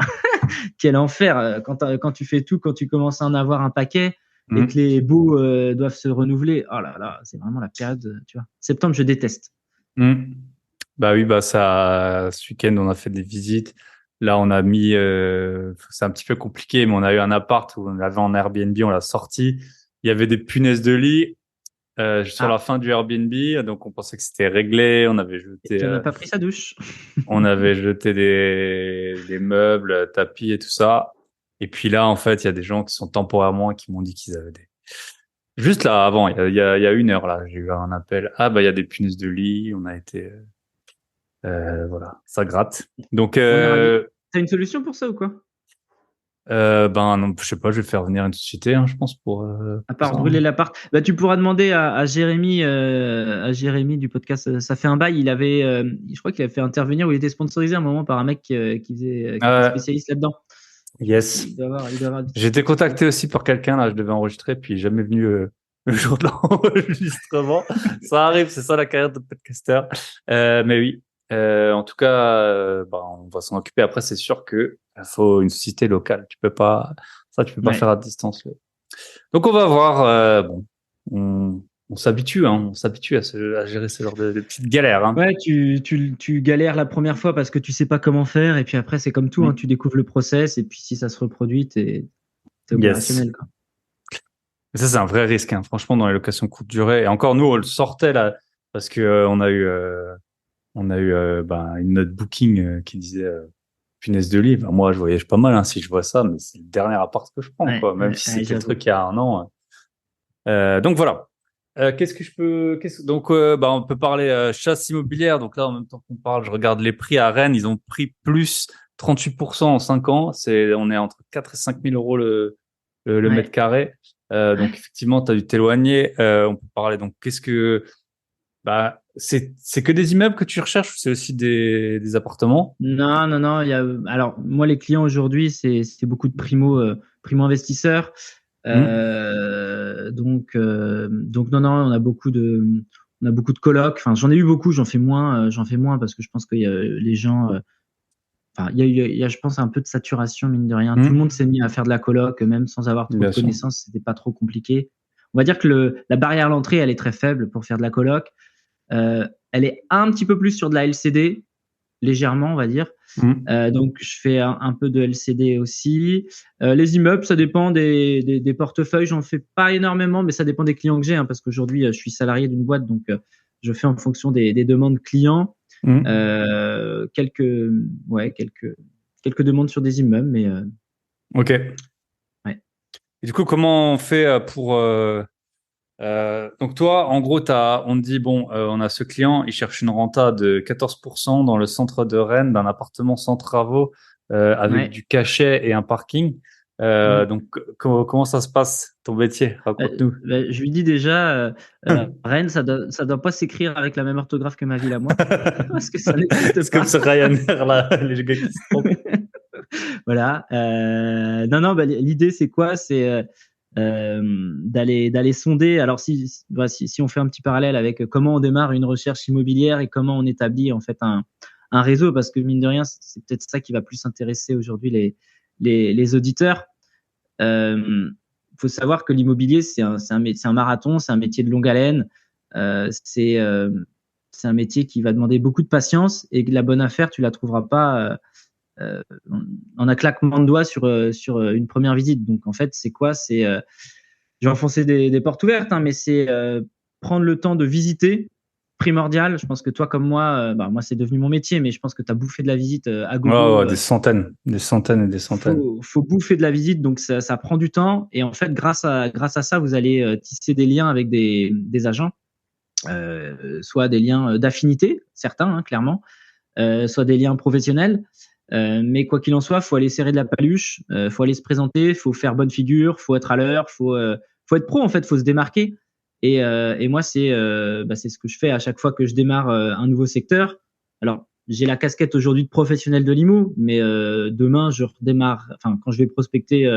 quel enfer quand tu fais tout, quand tu commences à en avoir un paquet et que Mm. les baux doivent se renouveler. Oh là là, c'est vraiment la période, tu vois. Septembre, je déteste. Mm. Bah oui, bah ça, ce week-end on a fait des visites. Là, on a mis, c'est un petit peu compliqué, mais on a eu un appart où on l'avait en Airbnb, on l'a sorti. Il y avait des punaises de lit sur la Ah, fin du Airbnb, donc on pensait que c'était réglé. et tu n'as pas pris sa douche. On avait jeté des meubles, tapis et tout ça. Et puis là, en fait, il y a des gens qui sont temporairement qui m'ont dit qu'ils avaient des. Juste là, avant, il y a 1 heure là, j'ai eu un appel. Ah bah il y a des punaises de lit. On a été, voilà, ça gratte. Donc On est ravis. T'as une solution pour ça ou quoi? ben non, je sais pas, je vais faire venir une société, hein, je pense À pour part ça. brûler Hein. l'appart, bah, tu pourras demander à Jérémy du podcast Ça fait un bail. Je crois qu'il a fait intervenir, ou il était sponsorisé à un moment par un mec qui était Euh, spécialiste là-dedans. yes. Il doit avoir des J'ai été petits contacté trucs. aussi par quelqu'un là, je devais enregistrer, puis jamais venu le jour de l'enregistrement. Ça arrive, c'est ça la carrière de podcasteur. Mais oui, en tout cas, bah, on va s'en occuper. Après, c'est sûr que il faut une société locale. Tu peux pas faire Ouais. à distance. Donc on va voir. Bon, on s'habitue, hein, on s'habitue à gérer ce genre de petites galères. Hein. Ouais, tu galères la première fois parce que tu sais pas comment faire, et puis après, c'est comme tout, hein, Mm. tu découvres le process, et puis si ça se reproduit, t'es Yes. opérationnel, quoi. Mais ça, c'est un vrai risque, hein. Franchement, dans les locations courte durée. Et encore, nous, on le sortait là parce que on a eu ben, une note booking qui disait punaise de lit. Ben, moi, je voyage pas mal hein, si je vois ça, mais c'est le dernier appart que je prends, Ouais, quoi. Même ouais, si ouais, c'était le j'avoue. truc il y a 1 an. Donc voilà. Qu'est-ce que je peux donc bah, on peut parler chasse immobilière. Donc là, en même temps qu'on parle, je regarde les prix à Rennes. Ils ont pris plus 38% en 5 ans. On est entre 4 et 5 000 euros le Ouais. mètre carré. Donc, effectivement, tu as dû t'éloigner. On peut parler. Donc, c'est que des immeubles que tu recherches ou c'est aussi des appartements? Non, non, non. Alors, moi, les clients aujourd'hui, c'est beaucoup de primo investisseurs. Donc, non, non, on a beaucoup de colocs. Enfin, j'en ai eu beaucoup, j'en fais moins parce que je pense que les gens, enfin, il y a, je pense, un peu de saturation, mine de rien. Tout le monde s'est mis à faire de la coloc, même sans avoir trop Bien de sûr. connaissances, c'était pas trop compliqué. On va dire que la barrière à l'entrée, elle est très faible pour faire de la coloc. Elle est un petit peu plus sur de la LCD, légèrement, on va dire. Donc, je fais un peu de LCD aussi. Les immeubles, ça dépend des portefeuilles. J'en fais pas énormément, mais ça dépend des clients que j'ai, hein, parce qu'aujourd'hui, je suis salarié d'une boîte, donc je fais en fonction des demandes clients. Quelques demandes sur des immeubles, mais Ok. ouais. Et du coup, comment on fait pour donc toi, en gros, on te dit bon, on a ce client, il cherche une renta de 14% dans le centre de Rennes, d'un appartement sans travaux, avec Ouais. du cachet et un parking. Mm. Donc comment ça se passe ton métier? Raconte-nous. Je lui dis déjà, Rennes, ça doit pas s'écrire avec la même orthographe que ma ville à moi, parce que ça n'existe C'est comme pas. ce Ryanair là, les gars qui se trompent. Voilà. Non, non, l'idée, c'est quoi? C'est d'aller sonder. Alors, si on fait un petit parallèle avec comment on démarre une recherche immobilière et comment on établit en fait un réseau, parce que mine de rien, c'est peut-être ça qui va plus intéresser aujourd'hui les auditeurs. Faut savoir que l'immobilier, c'est un marathon, c'est un métier de longue haleine. C'est un métier qui va demander beaucoup de patience et que la bonne affaire, tu la trouveras pas en un claquement de doigts sur une première visite. Donc, en fait, c'est quoi? Je vais enfoncer des portes ouvertes, hein, mais c'est prendre le temps de visiter, primordial. Je pense que toi, comme moi, moi, c'est devenu mon métier, mais je pense que tu as bouffé de la visite à Ouais, gogo. ouais, des centaines et des centaines. Faut bouffer de la visite, donc ça prend du temps. Et en fait, grâce à ça, vous allez tisser des liens avec des agents, soit des liens d'affinité, certains, hein, clairement, soit des liens professionnels. Mais quoi qu'il en soit, faut aller serrer de la paluche, faut aller se présenter, faut faire bonne figure, faut être à l'heure, faut être pro en fait, faut se démarquer. Et moi, c'est ce que je fais à chaque fois que je démarre un nouveau secteur. Alors, j'ai la casquette aujourd'hui de professionnel de l'IMO, mais demain, je redémarre. Enfin, quand je vais prospecter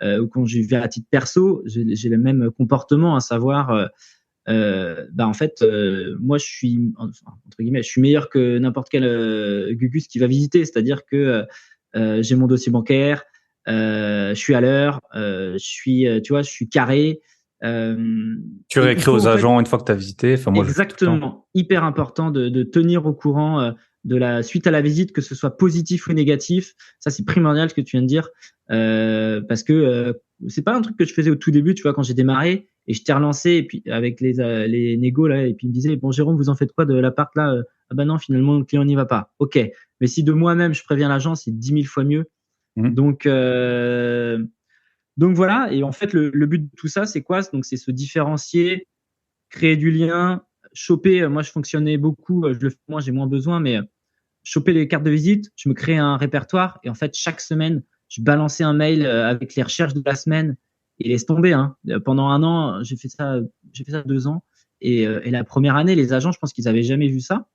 ou quand je vais à titre perso, j'ai le même comportement, à savoir en fait, moi, entre guillemets, je suis meilleur que n'importe quel Gugus qui va visiter. C'est-à-dire que j'ai mon dossier bancaire, je suis à l'heure, tu vois, je suis carré. Tu Et il réécris faut aux en fait agents une fois que tu as visité. Enfin, moi, je le fais tout le temps. exactement, hyper important de tenir au courant de la suite à la visite, que ce soit positif ou négatif. Ça, c'est primordial ce que tu viens de dire, parce que c'est pas un truc que je faisais au tout début, tu vois, quand j'ai démarré et je t'ai relancé et puis avec les négos là, et puis il me disait bon Jérôme, vous en faites quoi de l'appart là? Ah bah non, finalement le client n'y va pas. Ok, mais si de moi-même je préviens l'agent, c'est 10 000 fois mieux. Mhm. Donc donc voilà. Et en fait, le but de tout ça, c'est quoi? Donc c'est se différencier, créer du lien, choper. Moi, je fonctionnais beaucoup. Je le fais moins, j'ai moins besoin, mais choper les cartes de visite. Je me crée un répertoire et en fait, chaque semaine, je balançais un mail avec les recherches de la semaine et laisse tomber. Hein. Pendant un an, j'ai fait ça 2 ans. Et la première année, les agents, je pense qu'ils avaient jamais vu ça.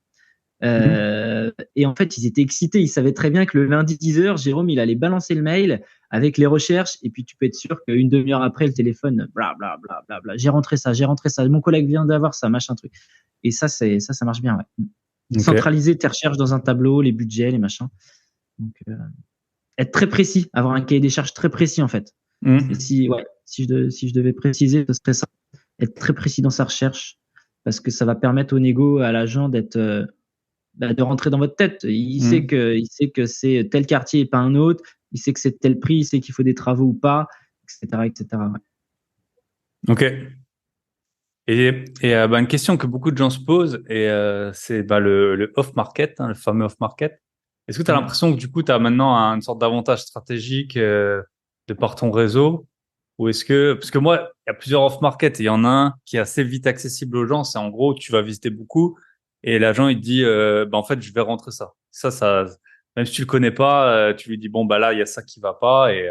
Et en fait, ils étaient excités. Ils savaient très bien que le lundi 10h, Jérôme, il allait balancer le mail avec les recherches. Et puis, tu peux être sûr qu'une demi-heure après, le téléphone, bla, bla, bla, bla, bla. J'ai rentré ça, j'ai rentré ça. Mon collègue vient d'avoir ça, machin truc. Et ça marche bien, ouais. Ok. Centraliser tes recherches dans un tableau, les budgets, les machins. Donc, être très précis, avoir un cahier des charges très précis, en fait. Mhm. Si je devais préciser, ce serait ça. Être très précis dans sa recherche. Parce que ça va permettre au négo, à l'agent de rentrer dans votre tête. Mhm. Il sait que c'est tel quartier et pas un autre. Il sait que c'est tel prix. Il sait qu'il faut des travaux ou pas, etc., etc. Ouais. Ok. Une question que beaucoup de gens se posent, c'est le off-market, hein, le fameux off-market. Est-ce que tu as Mm. l'impression que du coup, tu as maintenant une sorte d'avantage stratégique de par ton réseau? Ou est-ce que, parce que moi, il y a plusieurs off-market et il y en a un qui est assez vite accessible aux gens. C'est en gros, tu vas visiter beaucoup et l'agent, il te dit, en fait, je vais rentrer ça. Ça, Même si tu le connais pas, tu lui dis bon bah là il y a ça qui va pas et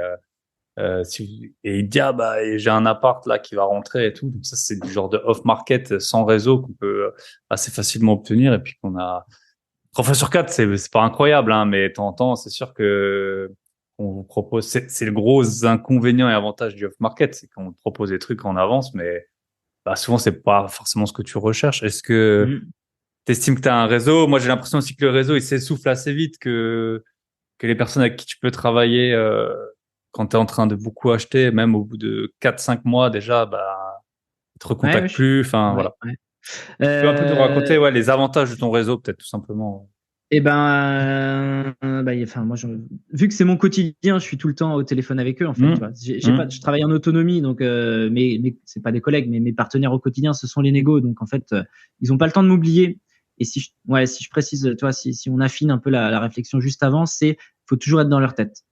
il te dit ah bah et j'ai un appart là qui va rentrer et tout. Donc ça c'est du genre de off market sans réseau qu'on peut assez facilement obtenir et puis qu'on a 3 fois sur 4 c'est pas incroyable hein, mais de temps en temps c'est sûr que on vous propose c'est le gros inconvénient et avantage du off market, c'est qu'on te propose des trucs en avance mais bah souvent c'est pas forcément ce que tu recherches. Est-ce que Mm. t'estimes que tu as un réseau? Moi, j'ai l'impression aussi que le réseau, il s'essouffle assez vite, que les personnes avec qui tu peux travailler quand tu es en train de beaucoup acheter, même au bout de 4 5 mois déjà, bah, ils te Ouais, ouais, recontactent plus. Enfin, ouais, voilà. ouais. Tu peux un peu nous Euh, raconter ouais, les avantages de ton réseau, peut-être tout simplement. et ben, enfin, moi, vu que c'est mon quotidien, je suis tout le temps au téléphone avec eux, en fait, tu vois. J'ai pas, je travaille en autonomie, donc, mais c'est pas des collègues, mais mes partenaires au quotidien, ce sont les négos, donc en fait, ils ont pas le temps de m'oublier. Et si je précise, tu vois, si on affine un peu la réflexion juste avant, faut toujours être dans leur tête.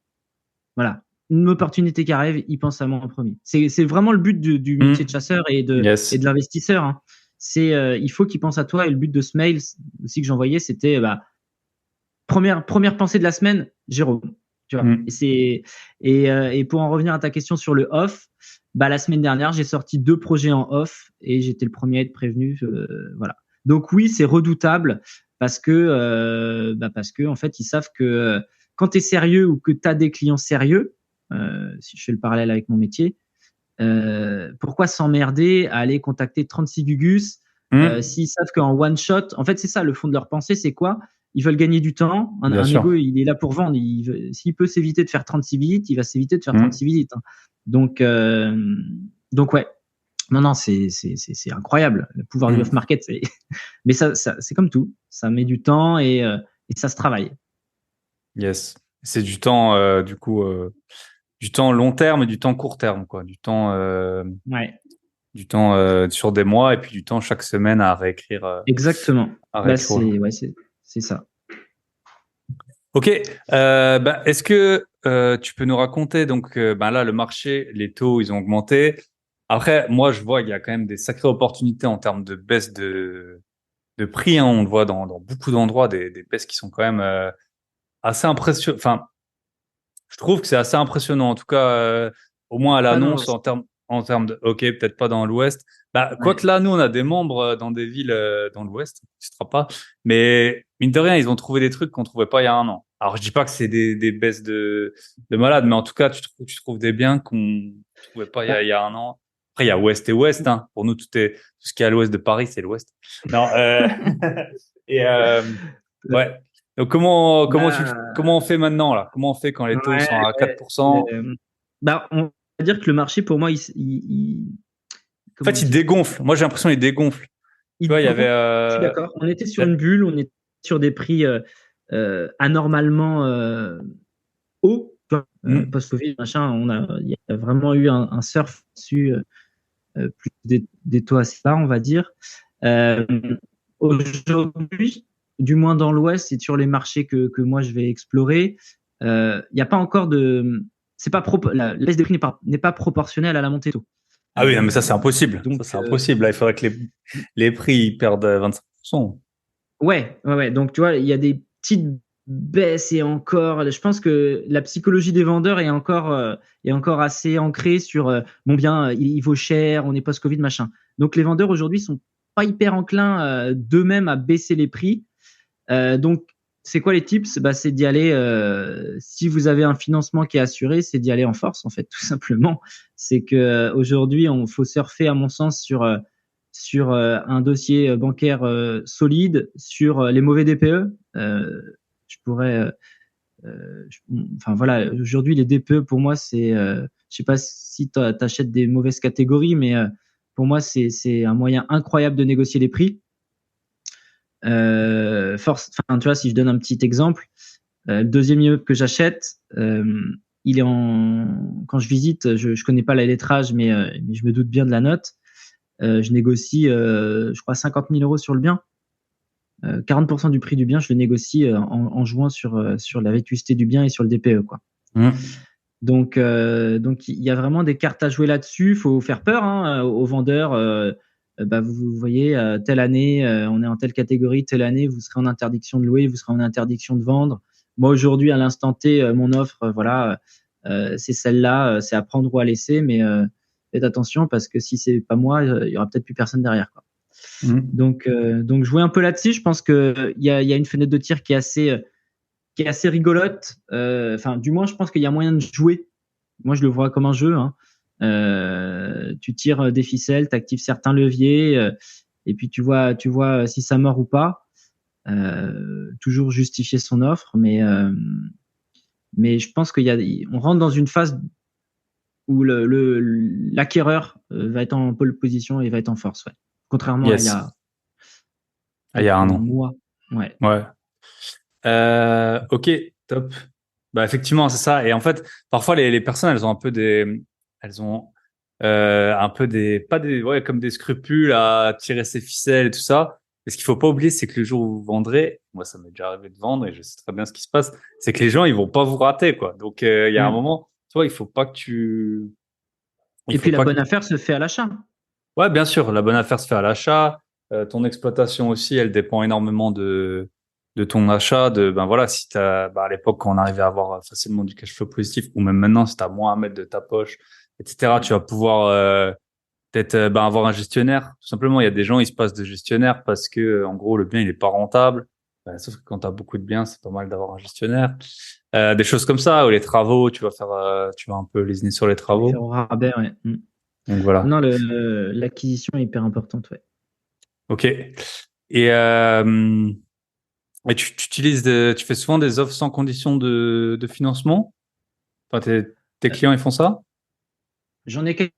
Voilà. Une opportunité qui arrive, ils pensent à moi en premier. C'est vraiment le but du métier de chasseur et Yes. de l'investisseur, hein. Il faut qu'ils pensent à toi. Et le but de ce mail aussi que j'envoyais, c'était, première pensée de la semaine, Jérôme. Tu vois. Mm. Et pour en revenir à ta question sur le off, la semaine dernière, j'ai sorti 2 projets en off et j'étais le premier à être prévenu. Voilà. Donc oui, c'est redoutable parce que en fait, ils savent que quand tu es sérieux ou que tu as des clients sérieux, si je fais le parallèle avec mon métier, pourquoi s'emmerder à aller contacter 36 Gugus Mm. s'ils savent qu'en one shot, en fait, c'est ça le fond de leur pensée, c'est quoi? Ils veulent gagner du temps. Bien Un sûr. ego, il est là pour vendre. S'il peut s'éviter de faire 36 visites, il va s'éviter de faire Mm. 36 visites, hein. Donc, euh, donc ouais. Non, non, c'est incroyable. Le pouvoir du Mm. off-market, mais c'est comme tout. Ça met du temps et ça se travaille. Yes. C'est du temps, du temps long terme et du temps court terme, quoi. Ouais, Du temps sur des mois et puis du temps chaque semaine exactement. à réécrire au jour. Ouais, c'est ça. Ok, est-ce que tu peux nous raconter donc là le marché, les taux ils ont augmenté. Après moi je vois qu'il y a quand même des sacrées opportunités en termes de baisse de prix, hein. On le voit dans beaucoup d'endroits des baisses qui sont quand même assez impressionnantes. Enfin, je trouve que c'est assez impressionnant en tout cas au moins à Pas dans l'annonce l'Ouest. en termes de ok peut-être pas dans l'Ouest. Bah Ouais. quoique là nous on a des membres dans des villes dans l'Ouest, tu ne sera pas. Mais mine de rien ils ont trouvé des trucs qu'on trouvait pas il y a un an. Alors je dis pas que c'est des baisses de malades, mais en tout cas tu trouves des biens qu'on trouvait pas Bah, il y a un an. Après il y a Ouest et Ouest, hein. Pour nous tout ce qui est à l'Ouest de Paris c'est l'Ouest. Non et ouais. Donc comment on fait maintenant là? Comment on fait quand les taux ouais, sont à 4%? on va dire que le marché, pour moi, En comment fait, il dire, dégonfle. Moi, j'ai l'impression qu'il dégonfle. Tu vois, il y avait. je suis d'accord. On était sur une bulle, on était sur des prix anormalement hauts. Tu vois, Hmm, post-Covid, machin, il y a vraiment eu un surf dessus, plus des taux assez bas, on va dire. Euh, Aujourd'hui, du moins dans l'Ouest et sur les marchés que moi je vais explorer, il n'y a pas encore de. C'est pas la baisse des prix n'est pas proportionnelle à la montée des taux. Ah oui, non, mais ça, c'est impossible. Donc, Ça, c'est impossible. Là, il faudrait que les prix ils perdent 25%. ouais. Donc, tu vois, il y a des petites baisses et encore. Je pense que la psychologie des vendeurs est encore assez ancrée sur bon bien, il vaut cher, on est post-Covid, machin. Donc, les vendeurs aujourd'hui sont pas hyper enclins d'eux-mêmes à baisser les prix. Donc, c'est quoi les tips? C'est d'y aller. Si vous avez un financement qui est assuré, c'est d'y aller en force, en fait, tout simplement. C'est que aujourd'hui, on faut surfer, à mon sens, sur un dossier bancaire solide, sur les mauvais DPE. Je pourrais, enfin voilà, aujourd'hui les DPE pour moi je sais pas si tu achètes des mauvaises catégories, mais pour moi c'est un moyen incroyable de négocier les prix. Enfin tu vois, si je donne un petit exemple, le deuxième immeuble que j'achète, il est quand je visite, je connais pas la lettrage, mais je me doute bien de la note. Je négocie, je crois, 50 000 euros sur le bien. 40% du prix du bien, je le négocie en jouant sur la vétusté du bien et sur le DPE, quoi. Hmm. Donc il y a vraiment des cartes à jouer là-dessus. Il faut faire peur, hein, aux vendeurs. Vous voyez, telle année, on est en telle catégorie, telle année, vous serez en interdiction de louer, vous serez en interdiction de vendre. moi aujourd'hui à l'instant T, mon offre, voilà, c'est celle-là, c'est à prendre ou à laisser, mais faites attention parce que si c'est pas moi, il y aura peut-être plus personne derrière, quoi. Mhm. Donc jouer un peu là-dessus, je pense que il y a une fenêtre de tir qui est assez rigolote. Enfin, du moins, je pense qu'il y a moyen de jouer. Moi, je le vois comme un jeu, hein. Tu tires des ficelles, tu actives certains leviers, et puis tu vois si ça mord ou pas. Toujours justifier son offre, mais je pense on rentre dans une phase où l'acquéreur va être en pole position et va être en force, ouais. Contrairement à Yes. Ah, il y a quelques un an. mois. Ouais. Ouais. Ok, top. Bah effectivement, c'est ça. Et en fait, parfois les personnes, elles ont un peu elles ont un peu pas des, ouais, comme des scrupules à tirer ses ficelles et tout ça. Et ce qu'il faut pas oublier, c'est que le jour où vous vendrez, moi ça m'est déjà arrivé de vendre et je sais très bien ce qui se passe, c'est que les gens ils vont pas vous rater quoi. Donc il y a un Mm. moment, tu vois, il Et faut puis la pas que bonne affaire se fait à l'achat. Ouais, bien sûr, la bonne affaire se fait à l'achat. Ton exploitation aussi, elle dépend énormément de ton achat. Ben voilà, si à l'époque, quand on arrivait à avoir facilement du cash flow positif, ou même maintenant, si t'as moins à mettre de ta poche, etc., tu vas pouvoir peut-être avoir un gestionnaire. Tout simplement, il y a des gens, ils se passent de gestionnaire parce que, en gros, le bien, il est pas rentable. Sauf que quand tu as beaucoup de biens, c'est pas mal d'avoir un gestionnaire. Des choses comme ça, ou les travaux, tu vas un peu lésiner sur les Les faire travaux. au rabais, ouais. Mm. Donc voilà. Non, l'acquisition est hyper importante, ouais. Ok. Et tu utilises tu fais souvent des offres sans condition de financement? Enfin, tes clients, ils font ça? J'en ai quel-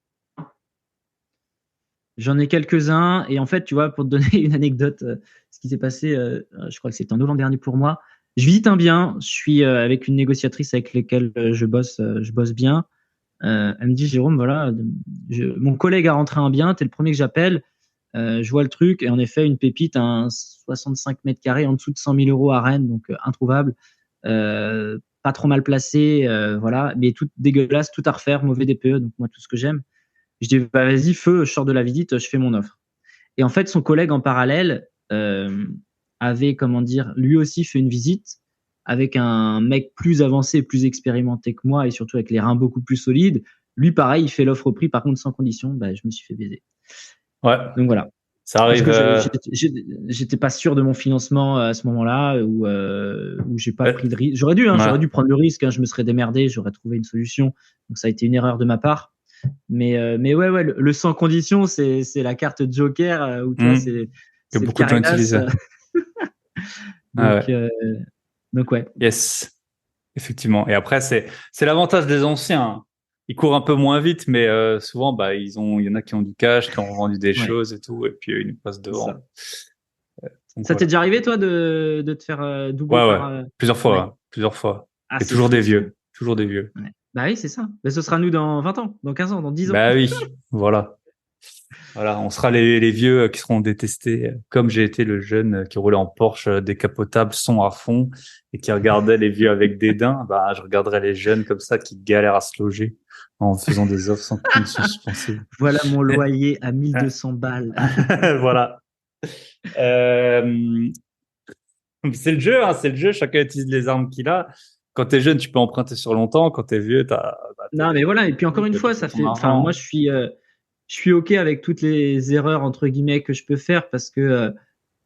J'en ai quelques-uns et en fait, tu vois, pour te donner une anecdote, ce qui s'est passé, je crois que c'était en novembre dernier pour moi. Je visite un bien, je suis avec une négociatrice avec laquelle je bosse bien. Elle me dit, Jérôme, voilà, mon collègue a rentré un bien, t'es le premier que j'appelle. Je vois le truc et en effet, une pépite, un 65 mètres carrés en dessous de 100 000 euros à Rennes, donc introuvable. Pas trop mal placé, voilà, mais tout dégueulasse, tout à refaire, mauvais DPE, donc moi, tout ce que j'aime. Je dis, bah, vas-y, feu, je sors de la visite, je fais mon offre. Et en fait, son collègue en parallèle avait, comment dire, lui aussi fait une visite avec un mec plus avancé, plus expérimenté que moi et surtout avec les reins beaucoup plus solides. Lui, pareil, il fait l'offre au prix, par contre, sans condition. Bah, je me suis fait baiser. Ouais, Donc voilà. ça Parce arrive. que j'étais pas sûr de mon financement à ce moment-là, où j'ai pas Ouais, pris de risque. J'aurais dû, hein, ouais. j'aurais dû prendre le risque. Hein, je me serais démerdé, j'aurais trouvé une solution. Donc ça a été une erreur de ma part. Mais ouais, le sans condition, c'est la carte Joker où tu vois, Hmm. Que c'est le beaucoup de gens Caritas. utilisent. Ah Donc, ouais. donc ouais, Yes, effectivement. Et après, c'est l'avantage des anciens, hein. Ils courent un peu moins vite, mais souvent, il y en a qui ont du cash, qui ont vendu des ouais, choses et tout, et puis ils nous passent c'est ça. devant. Donc Ça t'est voilà. déjà arrivé, toi, de te faire doubler Ouais, ouais. par. Plusieurs fois, Ouais. hein. Plusieurs fois. Ah, Et c'est toujours fou des ça. vieux. Toujours des vieux. Ouais. Bah oui, c'est ça. Mais ce sera nous dans 20 ans, dans 15 ans, dans 10 ans. Bah oui, voilà. Voilà, on sera les vieux qui seront détestés, comme j'ai été le jeune qui roulait en Porsche décapotable, son à fond, et qui regardait les vieux avec dédain. Bah, je regarderais les jeunes comme ça qui galèrent à se loger en faisant des offres sans condition suspensive. Voilà mon loyer à 1200 balles. Voilà. Euh, c'est le jeu, hein, c'est le jeu. Chacun utilise les armes qu'il a. Quand t'es jeune, tu peux emprunter sur longtemps. Quand t'es vieux, Non, mais voilà. Et puis encore une t'as tout fois, fait ça ton fait. Enfin, moi, argent. je suis OK avec toutes les erreurs, entre guillemets, que je peux faire parce que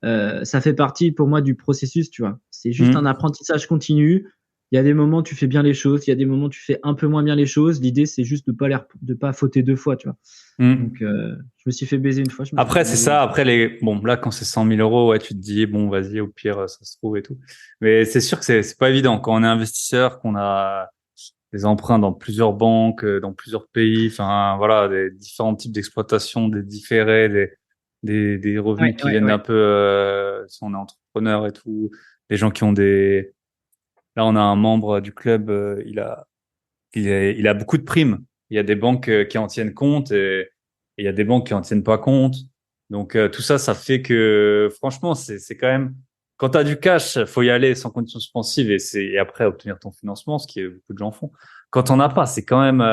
ça fait partie pour moi du processus, tu vois. C'est juste un Hmm. apprentissage continu. Il y a des moments où tu fais bien les choses, il y a des moments où tu fais un peu moins bien les choses. L'idée, c'est juste de pas fauter deux fois, tu vois. Donc, Hmm. je me suis fait baiser une fois, je me suis Après, fait c'est baiser deux ça. fois. Après, bon, là, quand c'est 100 000 euros, ouais, tu te dis, bon, vas-y, au pire, ça se trouve et tout. Mais c'est sûr que c'est pas évident. Quand on est investisseur, qu'on a des emprunts dans plusieurs banques, dans plusieurs pays, enfin, voilà, des différents types d'exploitation, des différés, des revenus Ouais, qui ouais, viennent un ouais. peu, si on est entrepreneur et tout, des gens qui ont là, on a un membre du club, il a beaucoup de primes. Il y a des banques qui en tiennent compte et il y a des banques qui en tiennent pas compte. Donc tout ça, ça fait que franchement, c'est quand même quand tu as du cash, faut y aller sans condition suspensive et après obtenir ton financement, ce que beaucoup de gens font. Quand on n'a pas, c'est quand même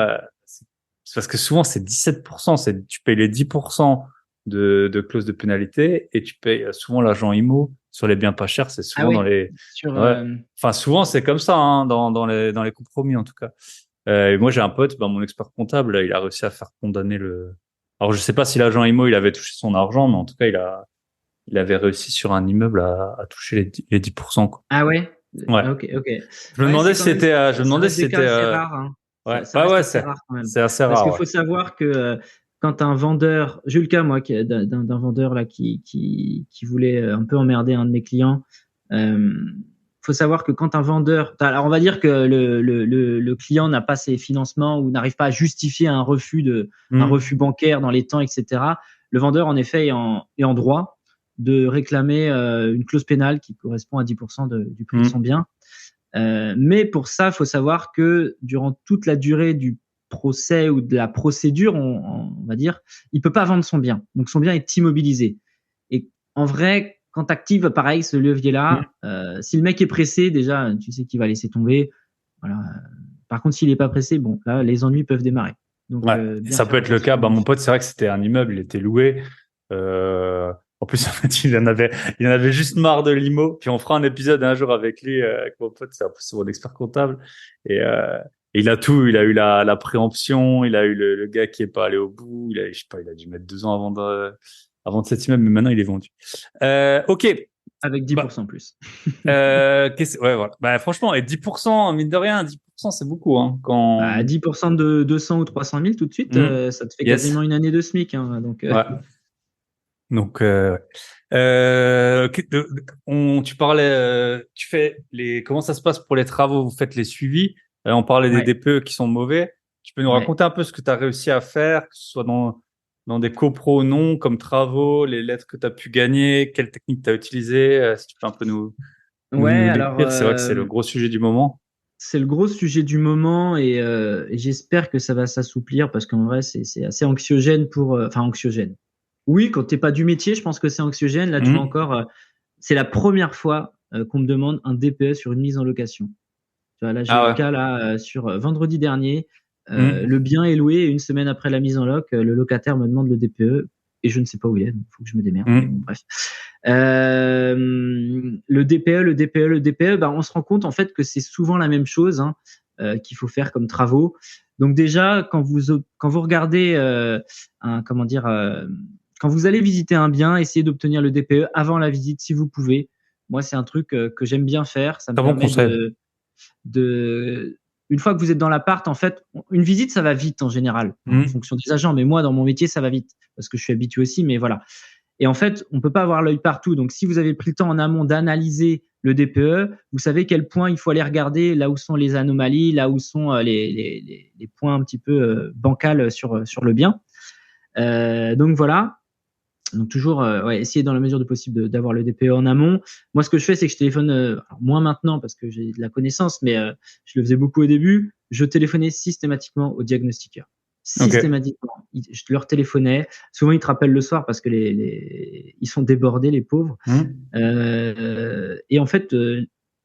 c'est parce que souvent c'est 17%, c'est tu payes les 10% de clause de pénalité et tu payes souvent l'agent IMO sur les biens pas chers. C'est Ah souvent dans oui, les, sur, ouais. Enfin, souvent, c'est comme ça, hein, dans les compromis, en tout cas. Et moi, j'ai un pote, mon expert comptable, il a réussi à faire condamner le. Alors, je sais pas si l'agent IMO, il avait touché son argent, mais en tout cas, il avait réussi sur un immeuble à toucher les 10%, quoi. ah ouais? Ouais. Ok, ok. Je me Ouais, demandais c'est si quand même, c'était, je me ça demandais reste si des cas c'était, assez rares, hein. ouais. Ça Bah ouais, reste assez rare quand même. c'est assez Parce qu'il rare, ouais. faut savoir que quand un vendeur, j'ai eu le cas moi d'un vendeur là qui voulait un peu emmerder un de mes clients. Euh, faut savoir que quand un vendeur, alors on va dire que le client n'a pas ses financements ou n'arrive pas à justifier un Hmm. refus bancaire dans les temps, etc. Le vendeur en effet est en droit de réclamer une clause pénale qui correspond à 10% du prix de son Hmm. bien. Mais pour ça, il faut savoir que durant toute la durée du procès ou de la procédure, on va dire, il peut pas vendre son bien. Donc son bien est immobilisé. Et en vrai, quand tu actives pareil ce Hmm. levier-là, si le mec est pressé, déjà, tu sais qu'il va laisser tomber. Voilà. Par contre, s'il n'est pas pressé, bon, là, les ennuis peuvent démarrer. Donc, Ouais. Et bien ça peut faire être le attention cas. Mon là-dessus. pote, c'est vrai que c'était un immeuble, il était loué. En plus, en fait, il en avait juste marre de l'IMO. Puis on fera un épisode un jour avec lui, avec mon pote, c'est mon expert comptable. Et, il a tout. Il a eu la préemption, il a eu le gars qui est pas allé au bout. Je sais pas, il a dû mettre 2 ans avant de cet immeuble, mais maintenant il est vendu. Ok. Avec Bah, 10% plus. ouais, voilà. Franchement, et 10%, mine de rien, 10%, c'est beaucoup, hein, quand. Bah, 10% de 200 ou 300 000 tout de suite, Hmm. ça te fait Yes. quasiment une année de SMIC, hein. Donc, Ouais. Donc, tu parlais, tu fais comment ça se passe pour les travaux? Vous faites les suivis. On parlait des ouais, DPE qui sont mauvais. Tu peux nous ouais. raconter un peu ce que tu as réussi à faire, que ce soit dans des copros non, comme travaux, les lettres que tu as pu gagner, quelle technique tu as utilisée, si tu peux un peu Ouais, nous alors décrire. C'est vrai que c'est le gros sujet du moment. c'est le gros sujet du moment et j'espère que ça va s'assouplir parce qu'en vrai c'est assez anxiogène enfin anxiogène. Oui, quand t'es pas du métier, je pense que c'est anxiogène. Là, tu vois Hmm. encore, c'est la première fois qu'on me demande un DPE sur une mise en location. Tu vois, là, j'ai eu Ah le ouais. cas là sur vendredi dernier. Hmm. Le bien est loué et une semaine après la mise en loc, le locataire me demande le DPE et je ne sais pas où il est. Donc, il faut que je me démerde. Mais bon, Hmm. bref. Le DPE, bah, on se rend compte en fait que c'est souvent la même chose hein, qu'il faut faire comme travaux. Donc déjà, quand vous regardez comment dire, quand vous allez visiter un bien, essayez d'obtenir le DPE avant la visite si vous pouvez. Moi, c'est un truc que j'aime bien faire. Ça me Très bon permet conseil. de, une fois que vous êtes dans l'appart, en fait, une visite, ça va vite en général, en Hmm. fonction des agents. Mais moi, dans mon métier, ça va vite parce que je suis habitué aussi. Mais voilà. Et en fait, on peut pas avoir l'œil partout. Donc, si vous avez pris le temps en amont d'analyser le DPE, vous savez quel point il faut aller regarder, là où sont les anomalies, là où sont les points un petit peu bancals sur le bien. Donc voilà. Donc toujours ouais, essayer dans la mesure du possible d'avoir le DPE en amont. Moi, ce que je fais, c'est que je téléphone, moins maintenant parce que j'ai de la connaissance, mais je le faisais beaucoup au début. Je téléphonais systématiquement au diagnostiqueur. Ok. Systématiquement. Je leur téléphonais. Souvent, ils te rappellent le soir parce que ils sont débordés, les pauvres. Hmm. Et en fait,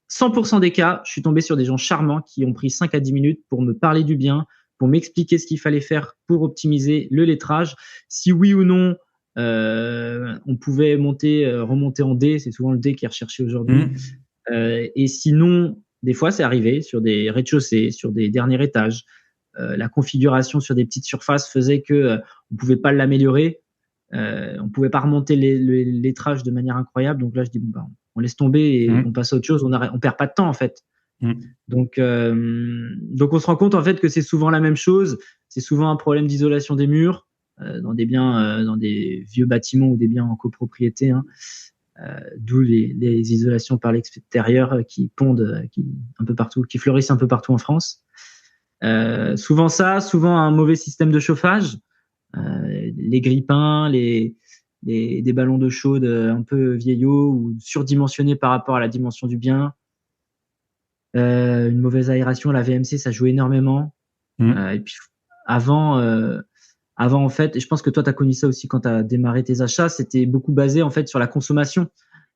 100% des cas, je suis tombé sur des gens charmants qui ont pris 5 à 10 minutes pour me parler du bien, pour m'expliquer ce qu'il fallait faire pour optimiser le lettrage. Si oui ou non, on pouvait remonter en D, c'est souvent le D qui est recherché aujourd'hui. Hmm. Et sinon, des fois, c'est arrivé sur des rez-de-chaussée, sur des derniers étages. La configuration sur des petites surfaces faisait que on pouvait pas l'améliorer. On pouvait pas remonter les lettrages de manière incroyable. Donc là, je dis bon bah, on laisse tomber et on Hmm. passe à autre chose. On perd pas de temps en fait. Hmm. Donc on se rend compte en fait que c'est souvent la même chose. C'est souvent un problème d'isolation des murs dans des biens, dans des vieux bâtiments ou des biens en copropriété. Hein. D'où les isolations par l'extérieur qui pondent un peu partout, qui fleurissent un peu partout en France. Souvent ça, souvent un mauvais système de chauffage, les grippins, des ballons d'eau chaude un peu vieillots ou surdimensionnés par rapport à la dimension du bien. Une mauvaise aération, la VMC, ça joue énormément. Hmm. Et puis avant en fait, et je pense que toi tu as connu ça aussi quand tu as démarré tes achats, c'était beaucoup basé en fait sur la consommation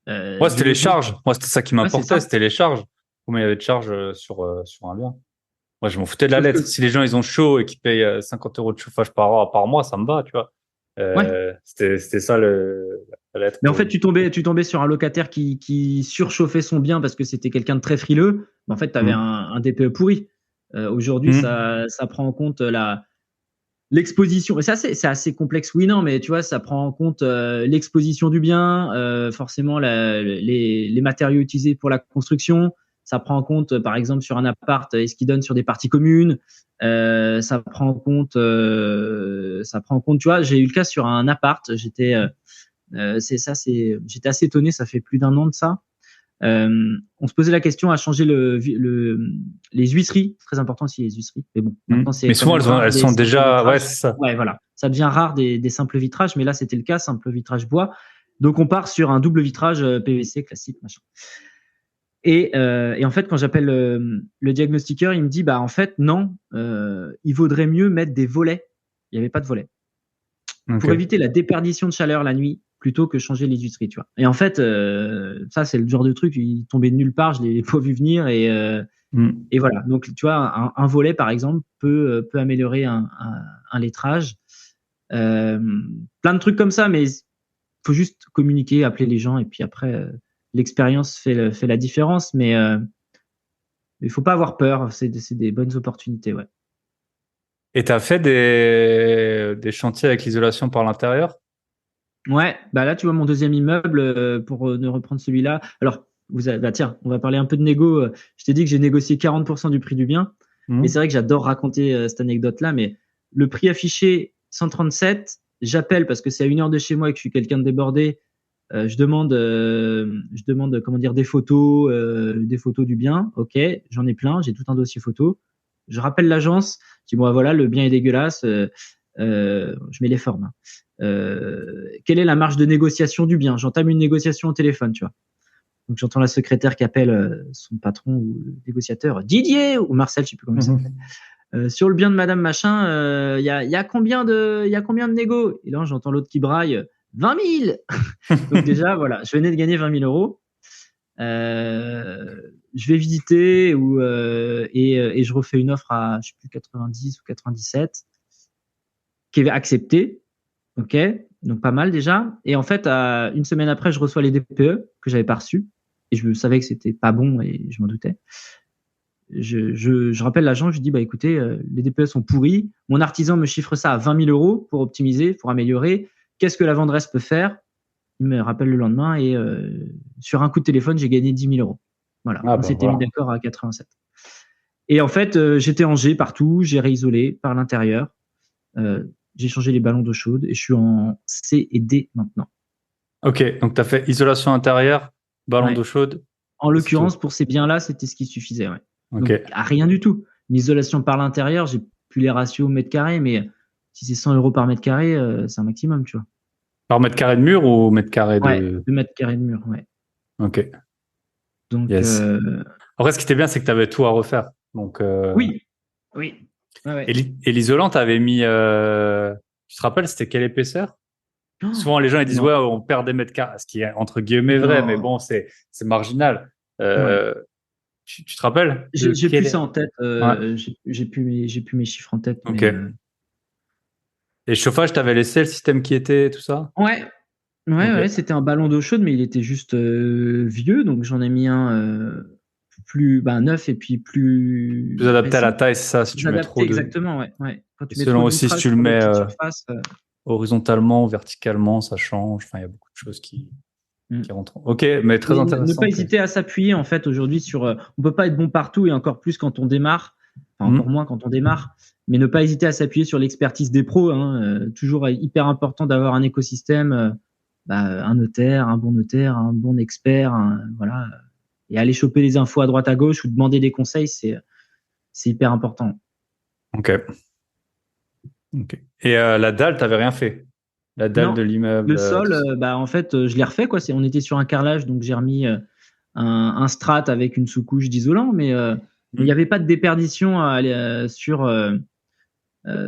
Moi, du c'était les logement. charges. Moi, c'était ça qui Ouais, c'est m'importait, ça. c'était les charges. Combien il y avait de charges sur un bien. Moi, je m'en foutais de la Sauf lettre. que Si les gens, ils ont chaud et qu'ils payent 50 € de chauffage par mois, ça me va, tu vois. Ouais. C'était ça la lettre. Mais en fait, tu tombais sur un locataire qui surchauffait son bien parce que c'était quelqu'un de très frileux. Mais en fait, tu avais Mm. un DPE pourri. Aujourd'hui, Mm. ça prend en compte l'exposition. Et c'est assez complexe, oui, non, mais tu vois, ça prend en compte l'exposition du bien, forcément les matériaux utilisés pour la construction. Ça prend en compte, par exemple, sur un appart, est-ce qu'il donne sur des parties communes. Ça prend en compte, tu vois, j'ai eu le cas sur un appart. J'étais assez étonné. Ça fait plus d'un an de ça. On se posait la question à changer les huisseries. C'est très important aussi les huisseries. Mais bon, Mm. maintenant c'est Mais quand souvent, même rare elles des sont simples déjà, ouais, vitrages. c'est ça. Ouais, voilà. Ça devient rare des simples vitrages, mais là c'était le cas, simple vitrage bois. Donc on part sur un double vitrage PVC classique, machin. Et en fait, quand j'appelle le diagnostiqueur, il me dit bah en fait non, il vaudrait mieux mettre des volets. Il n'y avait pas de volets pour Ok. éviter la déperdition de chaleur la nuit plutôt que changer les huisseries, tu vois. Et en fait, ça c'est le genre de truc, il tombait de nulle part, je l'ai pas vu venir Mm. et voilà. Donc tu vois, un volet par exemple peut améliorer un lettrage. Euh, Plein de trucs comme ça, mais faut juste communiquer, appeler les gens et puis après l'expérience fait la différence, mais il faut pas avoir peur, c'est des bonnes opportunités, ouais. Et t'as fait des chantiers avec l'isolation par l'intérieur? Ouais, bah là, tu vois mon deuxième immeuble, pour ne reprendre celui-là. Alors, bah tiens, on va parler un peu de négo. Je t'ai dit que j'ai négocié 40% du prix du bien, mais c'est Mm. vrai que j'adore raconter cette anecdote-là. Mais le prix affiché 137, j'appelle parce que c'est à 1 heure de chez moi et que je suis quelqu'un de débordé. Je demande comment dire des photos du bien. Ok, j'en ai plein, j'ai tout un dossier photo. Je rappelle l'agence, je dis bon voilà, le bien est dégueulasse. Je mets les formes, hein. Quelle est la marge de négociation du bien? J'entame une négociation au téléphone, tu vois. Donc j'entends la secrétaire qui appelle son patron ou le négociateur, Didier ou Marcel, je sais plus comment il s'appelle. Sur le bien de Madame Machin, il y a combien de négo? Et là j'entends l'autre qui braille, 20 000. Donc déjà voilà, je venais de gagner 20 000 euros. Je vais visiter et je refais une offre à je sais plus 90 ou 97 qui est acceptée. Ok, donc pas mal déjà. Et en fait, une semaine après, je reçois les DPE que j'avais pas reçus. Et je savais que c'était pas bon et je m'en doutais. Je rappelle l'agent, je lui dis, bah écoutez, les DPE sont pourris. Mon artisan me chiffre ça à 20 000 euros pour optimiser, pour améliorer. Qu'est-ce que la vendresse peut faire? Il me rappelle le lendemain et sur un coup de téléphone, j'ai gagné 10 000 euros. Voilà, Ah on bah s'était mis voilà. d'accord à 87. Et en fait, j'étais en G partout, j'ai réisolé par l'intérieur. Euh, j'ai changé les ballons d'eau chaude et je suis en C et D maintenant. Ok, donc tu as fait isolation intérieure, ballon Ouais. d'eau chaude, En et c'est tout. l'occurrence, pour ces biens-là, c'était ce qui suffisait. Ouais. Ok. Donc, à rien du tout. Une isolation par l'intérieur, j'ai plus les ratios au mètre carré, mais si c'est 100 euros par mètre carré, c'est un maximum, tu vois. Par mètre carré de mur ou mètre carré Ouais, de... 2 mètres carrés de mur, ouais. Ok, Donc, yes. Après, ce qui était bien, c'est que tu avais tout à refaire. Donc, oui, oui. Ouais, ouais. et l'isolant, tu avais mis... Tu te rappelles, c'était quelle épaisseur? Oh, Souvent, les gens ils disent, non, ouais, on perd des mètres carrés, ce qui est entre guillemets vrai, mais non. bon, c'est marginal. Ouais. Euh, tu te rappelles de J'ai plus ça quel... en tête. Ouais, J'ai plus mes chiffres en tête, ok. mais Et le chauffage, tu avais laissé le système qui était, tout ça? ouais. Ouais, Ok. ouais, c'était un ballon d'eau chaude, mais il était juste vieux, donc j'en ai mis un plus neuf et puis Plus plus adapté à la récent. taille, c'est ça, si Plus tu mets adapté, trop de... exactement, ouais, ouais. Quand Et tu mets trop selon de aussi si vitrage tu le sur des mets petites surfaces. horizontalement, verticalement, ça change. Enfin, il y a beaucoup de choses Mm. qui rentrent. Ok, mais très Et ne intéressant. pas Ok. hésiter à s'appuyer en fait aujourd'hui sur. On peut pas être bon partout et encore plus quand on démarre, enfin encore Hmm. moins quand on démarre, mais ne pas hésiter à s'appuyer sur l'expertise des pros, hein. Toujours hyper important d'avoir un écosystème, un notaire, un bon expert, voilà, et aller choper les infos à droite à gauche ou demander des conseils, c'est hyper important. Ok. Ok. Et la dalle, t'avais rien fait. La dalle Non, de le l'immeuble, tout sol, ça. en fait, je l'ai refait quoi. On était sur un carrelage, donc j'ai remis un strat avec une sous-couche d'isolant, mais il n'y Hmm. avait pas de déperdition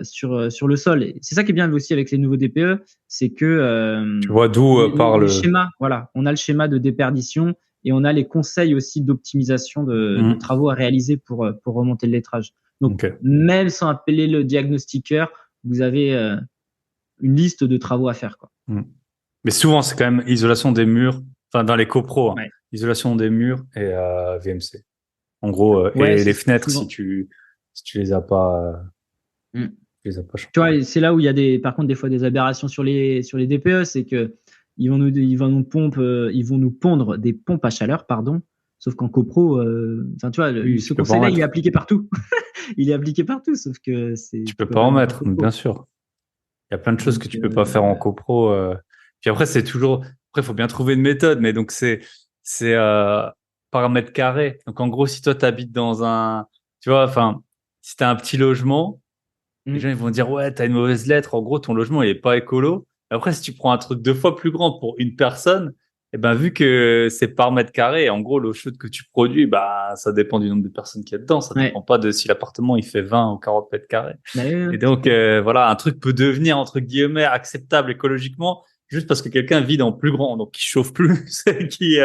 sur le sol. Et c'est ça qui est bien aussi avec les nouveaux DPE, c'est que Tu vois d'où part les le. schémas, voilà, on a le schéma de déperdition et on a les conseils aussi d'optimisation de Hmm. travaux à réaliser pour remonter le lettrage. Donc, Ok. même sans appeler le diagnostiqueur, vous avez une liste de travaux à faire, quoi. Mais souvent, c'est quand même isolation des murs, enfin dans les copros, hein, Ouais. isolation des murs et VMC. En gros, Ouais, et c'est les fenêtres souvent. si tu les as pas, Mm. tu les as pas changées. Tu vois, et c'est là où il y a par contre, des fois des aberrations sur les DPE, c'est que ils vont nous pondre des pompes à chaleur, pardon. Sauf qu'en copro, enfin, tu vois, Oui, ce tu peux pas en conseil-là, il est mettre. appliqué partout. Il est appliqué partout, sauf que Tu tu peux peux pas pas en le mettre en mettre, bien copro. sûr. Il y a plein de choses que Donc, tu peux pas faire en copro. Puis après, c'est toujours. Après, il faut bien trouver une méthode. Mais donc c'est par mètre carré. Donc en gros, si toi t'habites dans un, tu vois, enfin, si t'as un petit logement, les gens ils vont dire ouais, t'as une mauvaise lettre. En gros, ton logement il est pas écolo. Après, si tu prends un truc 2 fois plus grand pour une personne, et ben vu que c'est par mètre carré, en gros, l'eau chaude que tu produis, bah ça dépend du nombre de personnes qu'il y a dedans. Ça dépend ouais. pas de si l'appartement il fait 20 ou 40 mètres carrés. Bah, Et c'est donc, clair. voilà, un truc peut devenir, entre guillemets, acceptable écologiquement juste parce que quelqu'un vit dans plus grand, donc qui chauffe plus, qui,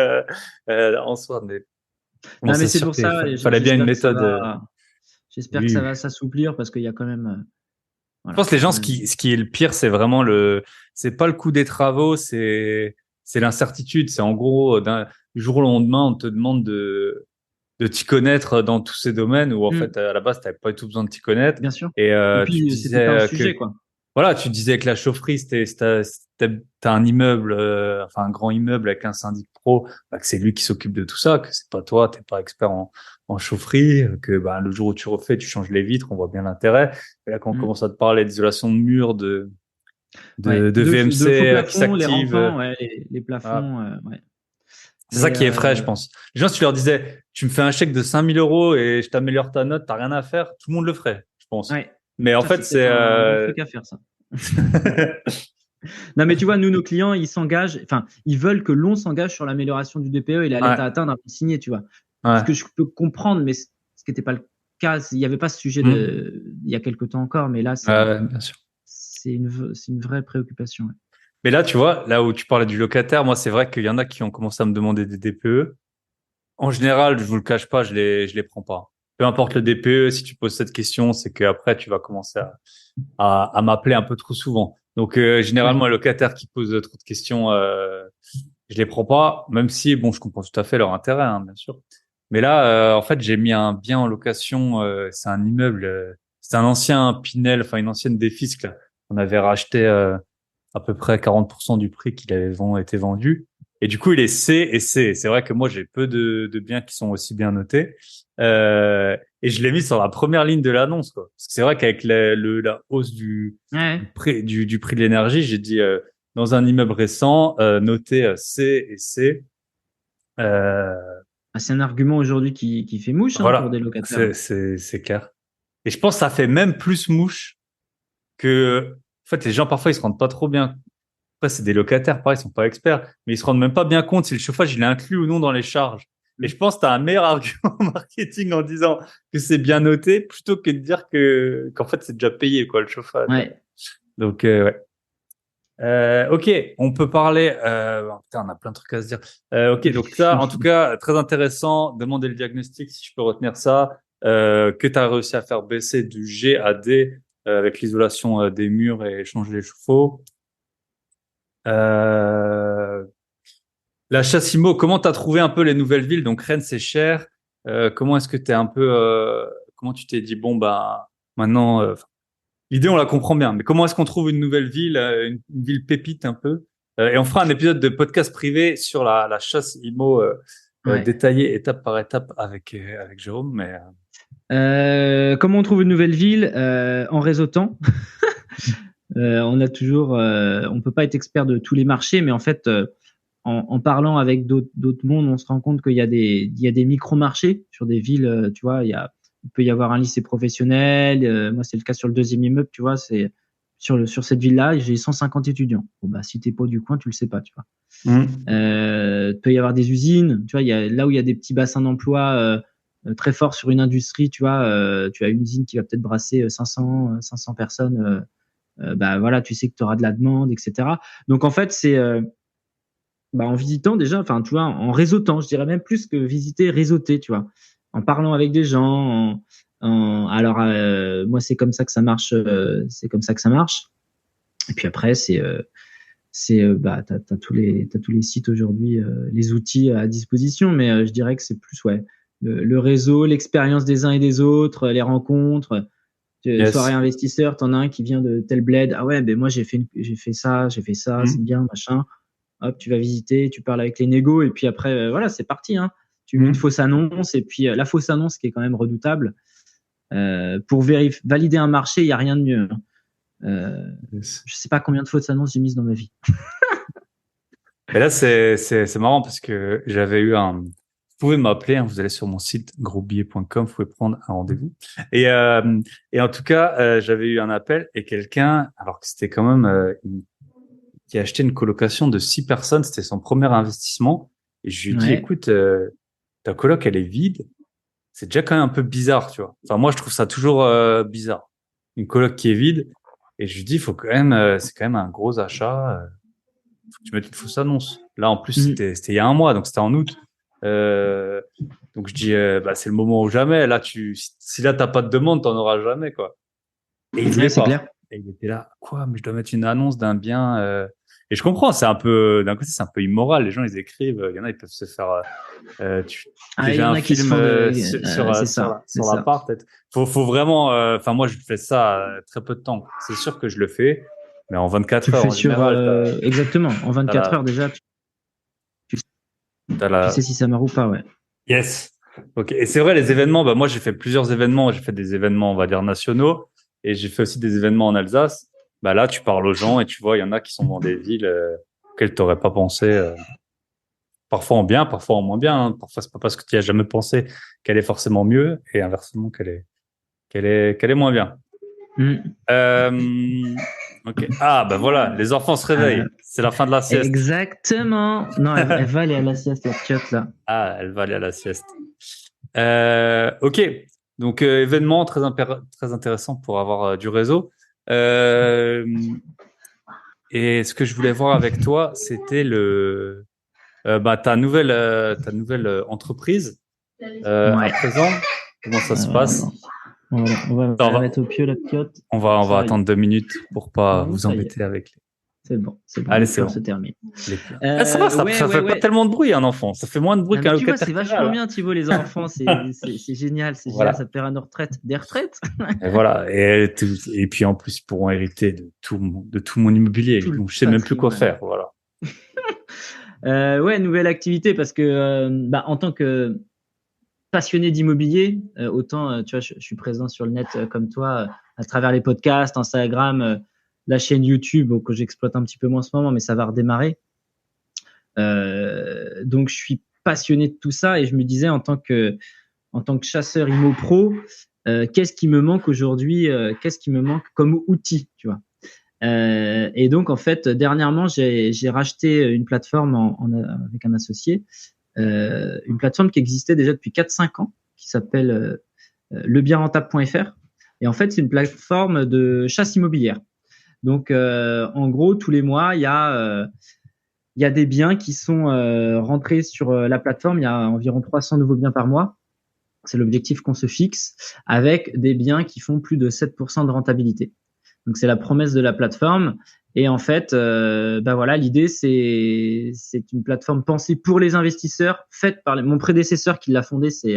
en soi, mais comment Non, mais ça c'est sûr pour qu'il ça, et fallait bien une méthode. j'espère que Oui, ça oui. va s'assouplir parce qu'il y a quand même, Je voilà, pense que les il y a gens, quand même. ce qui est le pire, c'est vraiment c'est pas le coût des travaux, c'est l'incertitude. C'est en gros, du jour au lendemain, on te demande de t'y connaître dans tous ces domaines où, en Mm, fait, à la base, t'avais pas du tout besoin de t'y connaître. bien sûr. Et Et tu puis, c'était pas un disais sujet, que quoi. voilà, tu disais que la chaufferie, t'as un immeuble, enfin un grand immeuble avec un syndic pro, bah, que c'est lui qui s'occupe de tout ça, que c'est pas toi, t'es pas expert en chaufferie, que bah, le jour où tu refais, tu changes les vitres, on voit bien l'intérêt. Et là, quand on Mm. commence à te parler d'isolation de murs, Ouais. de De faux VMC qui plafonds, les s'active, rampants, ouais, les voilà. plafonds, ouais. C'est ça Mais qui est frais, je pense. Les gens, si tu leur disais, tu me fais un chèque de 5 000 € et je t'améliore ta note, t'as rien à faire, tout le monde le ferait, je pense. ouais, Mais en ça, fait, c'est c'est peut-être un bon truc à faire, ça. Non, mais tu vois, nous, nos clients, ils s'engagent, enfin, ils veulent que l'on s'engage sur l'amélioration du DPE et la lettre ouais, à atteindre avant de signer, tu vois. Ce ouais. que je peux comprendre, mais ce qui n'était pas le cas, il n'y avait pas ce sujet Hmm. il y a quelques temps encore, mais là, Ouais, ouais, bien sûr. c'est une vraie préoccupation. Ouais. Mais là, tu vois, là où tu parlais du locataire, moi, c'est vrai qu'il y en a qui ont commencé à me demander des DPE. En général, je vous le cache pas, je les prends pas. Peu importe le DPE, si tu poses cette question, c'est qu'après, tu vas commencer à m'appeler un peu trop souvent. Donc, Ouais. généralement, les locataires qui posent trop de questions, je les prends pas, même si, bon, je comprends tout à fait leur intérêt, hein, bien sûr. Mais là, en fait, j'ai mis un bien en location, c'est un immeuble, c'est un ancien Pinel, enfin, une ancienne Défisque, là. On avait racheté, à peu près 40% du prix qu'il avait été vendu. Et du coup, il est C et C. C'est vrai que moi, j'ai peu de biens qui sont aussi bien notés. Et je l'ai mis sur la première ligne de l'annonce, quoi. Parce que c'est vrai qu'avec la hausse Ouais. du prix de l'énergie, j'ai dit, dans un immeuble récent, noté C et C. Euh, Ah, c'est un argument aujourd'hui qui fait mouche, hein, pour des voilà, locataires. c'est clair. Et je pense que ça fait même plus mouche que, en fait, les gens, parfois, ils se rendent pas trop bien. Après, c'est des locataires, pareil, ils sont pas experts, mais ils se rendent même pas bien compte si le chauffage il est inclus ou non dans les charges. Et Mm. je pense que tu as un meilleur argument marketing en disant que c'est bien noté plutôt que de dire qu'en fait c'est déjà payé quoi le chauffage. Ouais. Donc ouais. Ok, on peut parler. Putain, on a plein de trucs à se dire. Ok, donc ça, en tout cas, très intéressant. Demander le diagnostic, si je peux retenir ça, que tu as réussi à faire baisser du G à D avec l'isolation des murs et changer les chauffe-eau. Euh, La Chassimo, comment t'as trouvé un peu les nouvelles villes? Donc Rennes, c'est cher. Comment est-ce que t'es un peu, comment tu t'es dit, bon, bah, maintenant, l'idée, on la comprend bien, mais comment est-ce qu'on trouve une nouvelle ville, une ville pépite un peu? Et on fera un épisode de podcast privé sur la chasse IMO, Ouais. détaillé étape par étape avec Jérôme, mais, Comment on trouve une nouvelle ville? En réseautant. On peut pas être expert de tous les marchés, mais en fait, en parlant avec d'autres mondes, on se rend compte il y a des micro-marchés sur des villes, tu vois, il peut y avoir un lycée professionnel. Moi, c'est le cas sur le deuxième immeuble, tu vois, c'est sur cette ville-là, j'ai 150 étudiants. Bon, bah, si t'es pas du coin, tu le sais pas, tu vois. hmm. Peut y avoir des usines, tu vois, là où il y a des petits bassins d'emploi très forts sur une industrie, tu vois, tu as une usine qui va peut-être brasser 500 personnes. Bah voilà, tu sais que tu auras de la demande, etc. Donc en fait, c'est bah, en visitant déjà, enfin tu vois, en réseautant, je dirais même plus que visiter, réseauter, tu vois, en parlant avec des gens. Alors moi, c'est comme ça que ça marche. C'est comme ça que ça marche. Et puis après, bah, t'as tous les sites aujourd'hui, les outils à disposition, mais je dirais que c'est plus le réseau, l'expérience des uns et des autres, les rencontres. Soirée Yes. investisseur, t'en as un qui vient de tel bled. Ah ouais, ben moi j'ai fait ça, c'est bien, machin. Hop, tu vas visiter, tu parles avec les négos et puis après, voilà, c'est parti. Hein. Tu mets une fausse annonce et puis la fausse annonce qui est quand même redoutable. Pour valider un marché, il y a rien de mieux. Yes. Je sais pas combien de fausses annonces j'ai mises dans ma vie. Et là, c'est marrant parce que j'avais eu vous pouvez m'appeler, hein, vous allez sur mon site grosbillet.com, vous pouvez prendre un rendez-vous. Et en tout cas, j'avais eu un appel et quelqu'un, alors que c'était quand même, qui a acheté une colocation de 6 personnes, c'était son premier investissement. Et je lui ai dit, Ouais. écoute, ta coloc, elle est vide. C'est déjà quand même un peu bizarre, tu vois. Enfin, moi, je trouve ça toujours bizarre. Une coloc qui est vide. Et je lui dis, faut quand même, c'est quand même un gros achat. Faut que tu mettes une fausse annonce. Là, en plus, c'était il y a un mois, donc c'était en août. Euh, donc je dis, bah, c'est le moment ou jamais. Là, si là t'as pas de demande, t'en auras jamais, quoi. Et il voulait Ouais, c'est pas. clair. Et il était là, quoi, mais je dois mettre une annonce d'un bien. Et je comprends, c'est un peu, d'un côté, c'est un peu immoral. Les gens, ils écrivent, il y en a, ils peuvent se faire. Ah, J'ai il fait y en un a qui se film font c'est sur ça, c'est sur ça. l'appart. Faut vraiment. Enfin, moi, je fais ça très peu de temps. C'est sûr que je le fais, mais en Tu 24 le heures fais en sur général, exactement en t'as 24 la, heures déjà. t'as Tu sais la. si ça marche ou pas, ouais. Yes. Ok. Et c'est vrai, les événements. Bah, moi, j'ai fait plusieurs événements. J'ai fait des événements, on va dire nationaux, et j'ai fait aussi des événements en Alsace. Bah là, tu parles aux gens et tu vois, il y en a qui sont dans des villes auxquelles t'aurais pas pensé. Parfois en bien, parfois en moins bien. Hein. Parfois, c'est pas parce que tu y as jamais pensé qu'elle est forcément mieux, et inversement qu'elle est moins bien. Mm. Ok. Ah, ben voilà, les enfants se Euh, réveillent. C'est la fin de la sieste. exactement. Non, elle va aller à la sieste, la piotte, là. Ah, elle va aller à la sieste. Ok. Donc, événement très intéressant pour avoir du réseau. Euh, et ce que je voulais voir avec toi, c'était bah, ta nouvelle entreprise. À Ouais. présent, comment ça se passe? On va Attends, la mettre au pieu, la piotte. on va Ça y est. attendre 2 minutes pour pas Non, vous ça y est. embêter avec C'est bon, Allez, les c'est pleurs se bon. terminent. Les pleurs. Ah, ça va, Ouais, ça fait pas ouais. tellement de bruit, un enfant. Ça fait moins de bruit Non, qu'un mais tu vois, locataire c'est qui est là, vachement là. bien, Thibaut, les enfants. C'est génial, c'est génial. Ça Voilà. te paiera nos retraites. Des retraites? Et voilà. Et puis, en plus, ils pourront hériter de tout mon immobilier. Tout le Donc, je sais même plus quoi patrimoine. faire. Voilà. Ouais, nouvelle activité parce que bah, en tant que passionné d'immobilier, autant tu vois, je suis présent sur le net comme toi, à travers les podcasts, Instagram, la chaîne YouTube que j'exploite un petit peu moins en ce moment, mais ça va redémarrer. Donc je suis passionné de tout ça et je me disais en tant que chasseur immo pro, qu'est-ce qui me manque aujourd'hui, qu'est-ce qui me manque comme outil, tu vois. Et donc en fait dernièrement j'ai racheté une plateforme avec un associé, une plateforme qui existait déjà depuis 4-5 ans, qui s'appelle lebienrentable.fr. Et en fait, c'est une plateforme de chasse immobilière. Donc, en gros, tous les mois, il y a des biens qui sont rentrés sur la plateforme. Il y a environ 300 nouveaux biens par mois. C'est l'objectif qu'on se fixe, avec des biens qui font plus de 7% de rentabilité. Donc, c'est la promesse de la plateforme. Et en fait, ben voilà, l'idée, c'est une plateforme pensée pour les investisseurs, faite par mon prédécesseur qui l'a fondée, c'est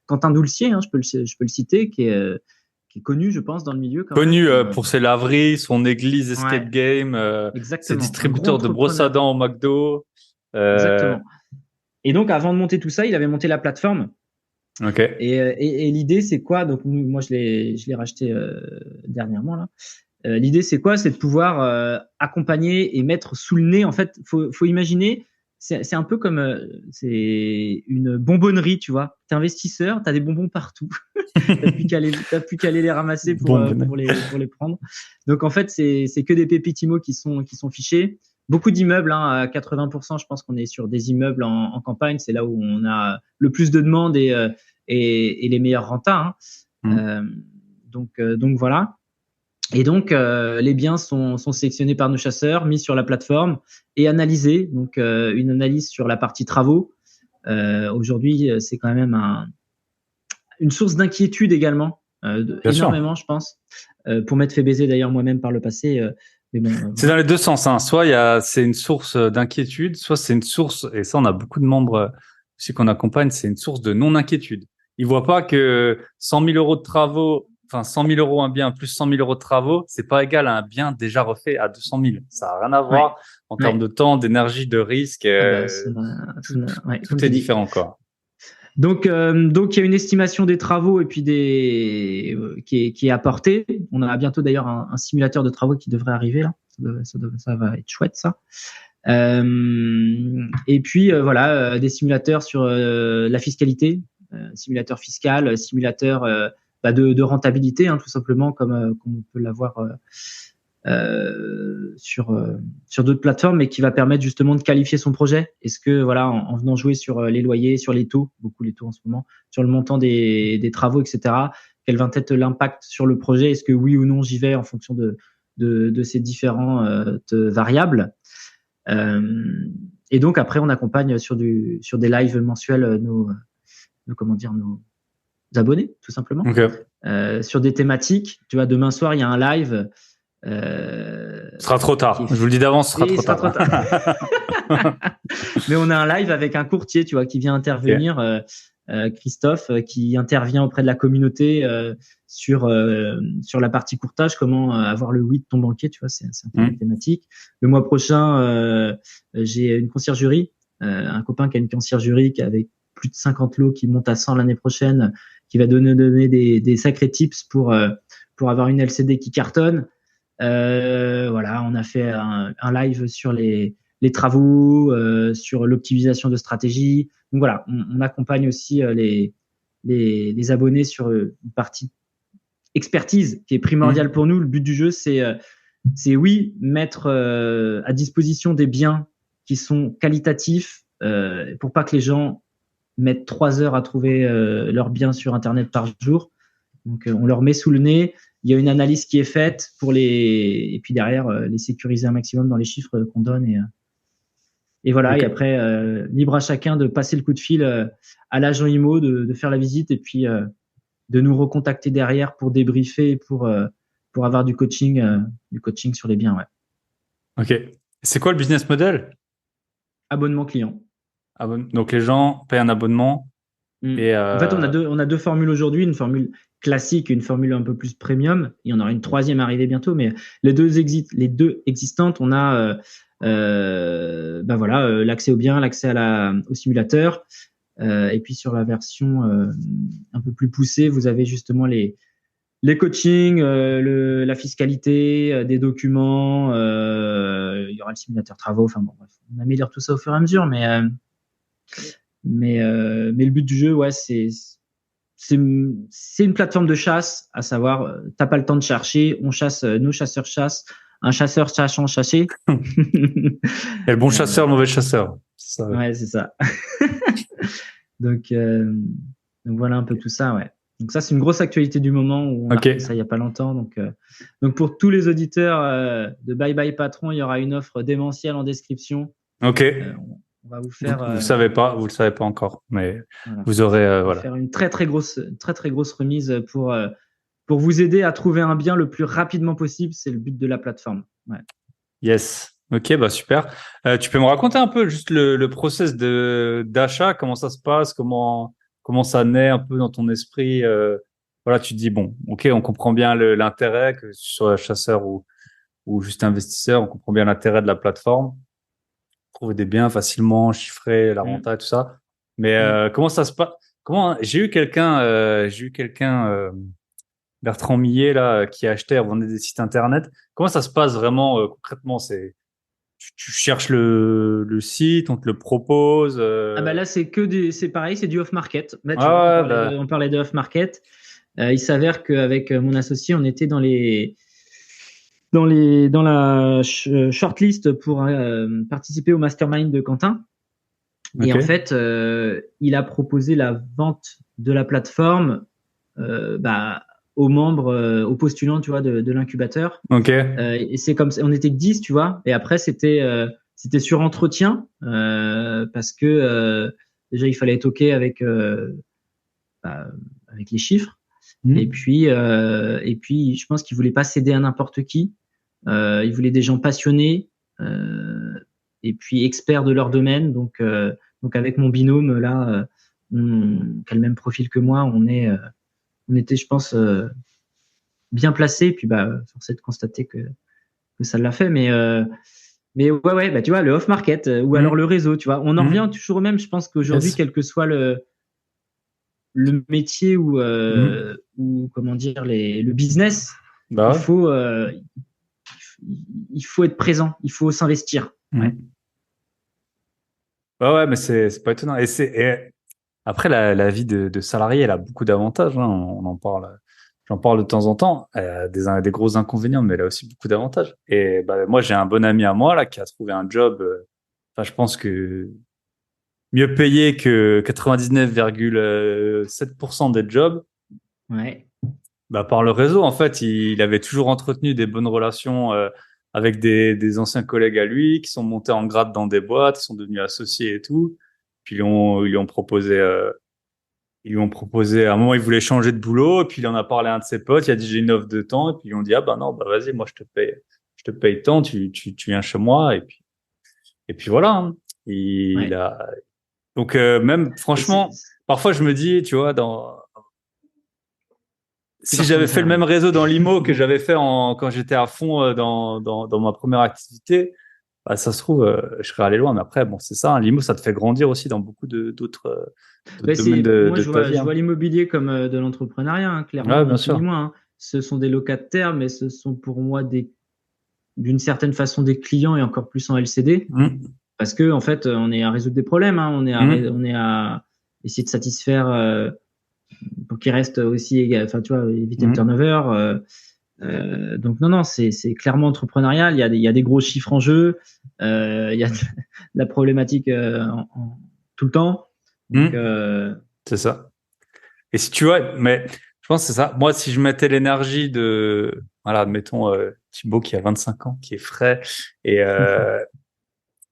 Quentin Doulcier, hein, je peux le citer, qui est connu, je pense, dans le milieu quand même. Connu pour ses laveries, son église Ouais, escape game, ses exactement, un gros distributeurs de brosses à entrepreneur. dents au McDo. Euh, Exactement. Et donc, avant de monter tout ça, il avait monté la plateforme. ok. Et l'idée, c'est quoi? Donc, moi, je l'ai racheté dernièrement là. L'idée, c'est quoi? C'est de pouvoir accompagner et mettre sous le nez. En fait, faut imaginer, c'est un peu comme c'est une bonbonnerie, tu vois. T'es investisseur, t'as des bonbons partout. T'as plus qu'à aller les ramasser pour, Bon, euh, pour les pour les prendre. Donc en fait, c'est que des pépites IMO qui sont fichés. Beaucoup d'immeubles, hein, à 80%, je pense qu'on est sur des immeubles en campagne. C'est là où on a le plus de demandes et les meilleurs rentas. Hein. hmm. Donc voilà. Et donc, les biens sont sélectionnés par nos chasseurs, mis sur la plateforme et analysés. Donc, une analyse sur la partie travaux. Aujourd'hui, c'est quand même une source d'inquiétude également, Bien sûr. énormément, je pense. Pour m'être fait baiser d'ailleurs moi-même par le passé, Mais bon, C'est dans les deux sens, hein. Soit c'est une source d'inquiétude, soit c'est une source, et ça, on a beaucoup de membres aussi qu'on accompagne, c'est une source de non-inquiétude. Ils voient pas que 100 000 euros de travaux, enfin 100 000 euros un bien plus 100 000 euros de travaux, c'est pas égal à un bien déjà refait à 200 000. Ça a rien à voir en termes de temps, d'énergie, de risque. Tout tu est dis. différent, quoi. Donc, il y a une estimation des travaux et puis qui est apportée. On a bientôt d'ailleurs un simulateur de travaux qui devrait arriver là. Ça va être chouette ça. Et puis voilà, des simulateurs sur la fiscalité, simulateur fiscal, simulateur de rentabilité, hein, tout simplement comme on peut l'avoir sur d'autres plateformes, mais qui va permettre justement de qualifier son projet. Est-ce que voilà, en venant jouer sur les loyers, sur les taux, beaucoup les taux en ce moment, sur le montant des travaux, etc. Quel va être l'impact sur le projet? Est-ce que oui ou non j'y vais en fonction de ces différentes variables? Et donc après, on accompagne sur des lives mensuels nos abonnés, tout simplement. Okay. Sur des thématiques. Tu vois, demain soir, il y a un live. Ce sera trop tard. Je vous le dis d'avance, ce sera trop tard. Mais on a un live avec un courtier, tu vois, qui vient intervenir, Christophe, qui intervient auprès de la communauté sur la partie courtage, comment avoir le oui de ton banquier, tu vois, c'est un peu une thématique. Le mois prochain, j'ai une conciergerie, un copain qui a une conciergerie avec plus de 50 lots qui monte à 100 l'année prochaine, qui va donner des sacrés tips pour avoir une LCD qui cartonne. Voilà, on a fait un live sur les travaux, sur l'optimisation de stratégie. Donc voilà, on accompagne aussi les abonnés sur une partie expertise qui est primordiale pour nous. Le but du jeu, c'est oui, mettre à disposition des biens qui sont qualitatifs pour pas que les gens mettent 3 heures à trouver leurs biens sur Internet par jour. Donc, on leur met sous le nez. Il y a une analyse qui est faite et puis derrière, les sécuriser un maximum dans les chiffres qu'on donne. Et voilà. Okay. Et après, libre à chacun de passer le coup de fil à l'agent IMO, de faire la visite et puis de nous recontacter derrière pour débriefer et pour avoir du coaching sur les biens. Ouais. Ok. C'est quoi le business model? Abonnement client. Donc, les gens paient un abonnement. Et En fait, on a deux formules aujourd'hui, une formule classique et une formule un peu plus premium. Il y en aura une troisième arrivée bientôt, mais les deux existantes, on a l'accès aux biens, l'accès au simulateur. Et puis sur la version un peu plus poussée, vous avez justement les coachings, la fiscalité, des documents. Il y aura le simulateur travaux. Enfin bon, bref, on améliore tout ça au fur et à mesure, mais le but du jeu, ouais, c'est une plateforme de chasse, à savoir, t'as pas le temps de chercher, on chasse, nos chasseurs chassent, un chasseur sachant chasser. Et le bon chasseur, le mauvais chasseur. Ça, ouais, c'est ça. donc voilà un peu tout ça, ouais. Donc ça, c'est une grosse actualité du moment où on a fait ça il y a pas longtemps. Donc pour tous les auditeurs de Bye Bye Patron, il y aura une offre démentielle en description. Ok. On va vous faire. Vous le savez pas encore, mais voilà, vous aurez voilà. Faire une très grosse remise pour vous aider à trouver un bien le plus rapidement possible. C'est le but de la plateforme. Ouais. Yes. Ok, bah super. Tu peux me raconter un peu juste le process d'achat, comment ça se passe, comment ça naît un peu dans ton esprit. Voilà, tu te dis bon, ok, on comprend bien l'intérêt, que tu sois chasseur ou juste investisseur, on comprend bien l'intérêt de la plateforme. Trouver des biens facilement, chiffrer la renta et tout ça. Mais comment ça se passe? J'ai eu quelqu'un, Bertrand Millet là, qui achetait, vendait des sites internet. Comment ça se passe vraiment concrètement? Tu cherches le site, on te le propose. Ah bah là c'est pareil, c'est du off market. Là, on parlait de off market. Il s'avère qu'avec mon associé, on était dans la shortlist pour participer au mastermind de Quentin. Et en fait, il a proposé la vente de la plateforme aux membres, aux postulants, tu vois, de l'incubateur. Et c'est comme ça, on était que 10, tu vois. Et après, c'était sur entretien parce que déjà, il fallait être OK avec les chiffres. Et puis, je pense qu'il voulait pas céder à n'importe qui. Ils voulaient des gens passionnés et puis experts de leur domaine. Donc avec mon binôme là, qui a le même profil que moi, on était, je pense, bien placés. Puis force est de constater que ça l'a fait. Mais ouais, bah tu vois, le off market ou alors le réseau, tu vois, on en revient toujours au même. Je pense qu'aujourd'hui, Yes. quel que soit le métier ou comment dire le business, Bah il ouais. faut il faut être présent, il faut s'investir. Ouais. Bah ouais, mais c'est pas étonnant. Et après, la vie de salarié, elle a beaucoup d'avantages, hein. On en parle, j'en parle de temps en temps. Elle a des gros inconvénients, mais elle a aussi beaucoup d'avantages. Et bah, moi, j'ai un bon ami à moi là qui a trouvé un job. Enfin, je pense que mieux payé que 99,7% des jobs. Ouais. Bah, par le réseau, en fait, il avait toujours entretenu des bonnes relations avec des anciens collègues à lui qui sont montés en grade dans des boîtes, qui sont devenus associés et tout. Puis ils lui ont proposé. Ils lui ont proposé, à un moment, il voulait changer de boulot, et puis il en a parlé à un de ses potes, il a dit, j'ai une offre de temps, et puis ils lui ont dit, ah bah non, bah vas-y, moi je te paye tant, tu viens chez moi, et puis voilà, hein. Il Ouais. a, donc, même, Et franchement, parfois je me dis, tu vois, tu vas si j'avais retourner fait le salarié. même réseau dans l'IMO que j'avais fait quand j'étais à fond dans ma première activité, bah, ça se trouve, je serais allé loin, mais après, bon, c'est ça, hein, l'IMO, ça te fait grandir aussi dans beaucoup d'autres domaines Moi, de ta vie, je hein. vois l'immobilier comme de l'entrepreneuriat, hein, Ouais, clairement, bien ni plus ni sûr. moins, hein. Ce sont des locataires, mais ce sont pour moi d'une certaine façon des clients et encore plus en LCD. Mmh. Parce que en fait, on est à résoudre des problèmes, hein. Mmh. On est à essayer de satisfaire pour qu'ils restent aussi, enfin tu vois, éviter le Mmh. turnover. Donc non, non, c'est clairement entrepreneurial. Il y a des gros chiffres en jeu. Il y a de la problématique tout le temps. Donc Mmh. C'est ça. Et si tu vois, mais je pense que c'est ça. Moi, si je mettais l'énergie voilà, mettons Thibaut qui a 25 ans, qui est frais et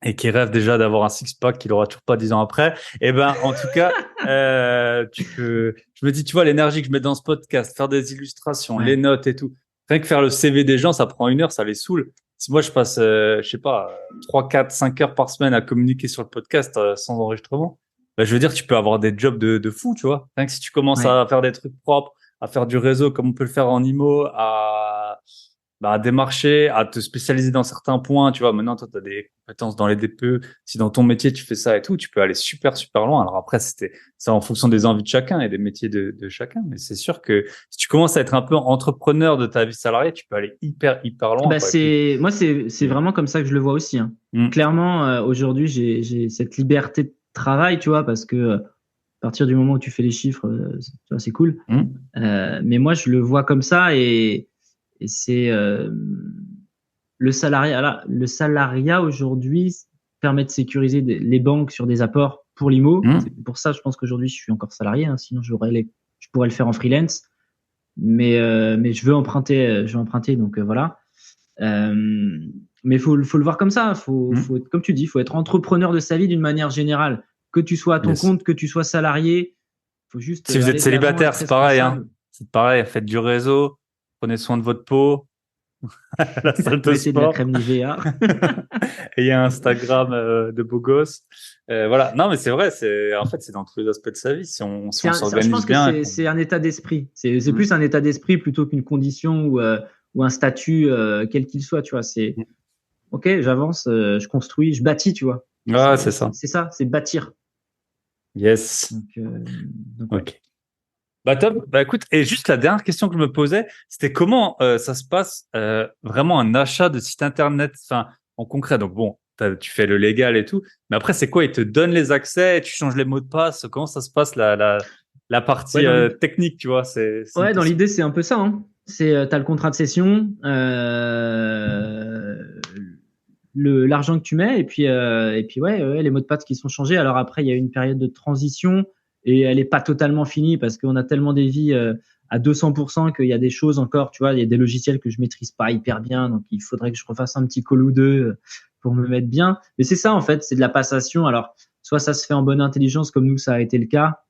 et qui rêve déjà d'avoir un six-pack qu'il aura toujours pas 10 ans après, eh ben, en tout cas, je me dis, tu vois, l'énergie que je mets dans ce podcast, faire des illustrations, les ouais, notes et tout. Rien que faire le CV des gens, ça prend 1 heure, ça les saoule. Si moi, je passe, je sais pas, 3, 4, 5 heures par semaine à communiquer sur le podcast sans enregistrement, ben, je veux dire, tu peux avoir des jobs de fou, tu vois. Rien que si tu commences ouais. à faire des trucs propres, à faire du réseau comme on peut le faire en IMO, à démarcher, à te spécialiser dans certains points. Tu vois, maintenant, toi, tu as des compétences dans les DPE. Si dans ton métier, tu fais ça et tout, tu peux aller super, super loin. Alors après, c'est en fonction des envies de chacun et des métiers de chacun. Mais c'est sûr que si tu commences à être un peu entrepreneur de ta vie salariée, tu peux aller hyper, hyper loin, Bah quoi. Et puis, moi c'est vraiment comme ça que je le vois aussi, hein. hum, Clairement, aujourd'hui j'ai cette liberté de travail, tu vois, parce que à partir du moment où tu fais les chiffres, tu vois, c'est cool. hum, Mais moi je le vois comme ça et c'est le salariat aujourd'hui permet de sécuriser les banques sur des apports pour l'IMO. C'est hum. pour ça, je pense qu'aujourd'hui, je suis encore salarié, hein, sinon je pourrais le faire en freelance. Mais je veux emprunter, donc voilà. Euh, mais faut le voir comme ça. Comme tu dis, faut être entrepreneur de sa vie d'une manière générale. Que tu sois à ton Yes. compte, que tu sois salarié, faut juste Si vous êtes aller de l'avant, célibataire, être c'est pareil, hein. responsable. C'est pareil. Faites du réseau. Prenez soin de votre peau. La salle de Mettez de la sport. crème Nivea. Et il y a un Instagram de beau gosse. Voilà. Non, mais c'est vrai. En fait, c'est dans tous les aspects de sa vie. Si on Je s'organise pense que bien. c'est un état d'esprit. C'est Mm. plus un état d'esprit plutôt qu'une condition ou un statut quel qu'il soit. Tu vois, c'est ok, j'avance, je construis, je bâtis. Tu vois, Ouais, c'est ça. c'est ça, c'est bâtir. Yes. Donc, ouais. Ok. Bah top. Bah écoute, et juste la dernière question que je me posais, c'était comment ça se passe vraiment un achat de site internet, enfin en concret. Donc bon, tu fais le légal et tout, mais après c'est quoi? Ils te donnent les accès, tu changes les mots de passe. Comment ça se passe la Ouais, partie technique, tu vois? C'est une ouais, dans question. l'idée, c'est un peu ça, hein. T'as le contrat de cession, l'argent que tu mets, et puis ouais, les mots de passe qui sont changés. Alors après, il y a une période de transition et elle est pas totalement finie parce qu'on a tellement des vies à 200% qu'il y a des choses encore, tu vois, il y a des logiciels que je maîtrise pas hyper bien, donc il faudrait que je refasse un petit call ou deux pour me mettre bien. Mais c'est ça, en fait, c'est de la passation. Alors, soit ça se fait en bonne intelligence, comme nous, ça a été le cas,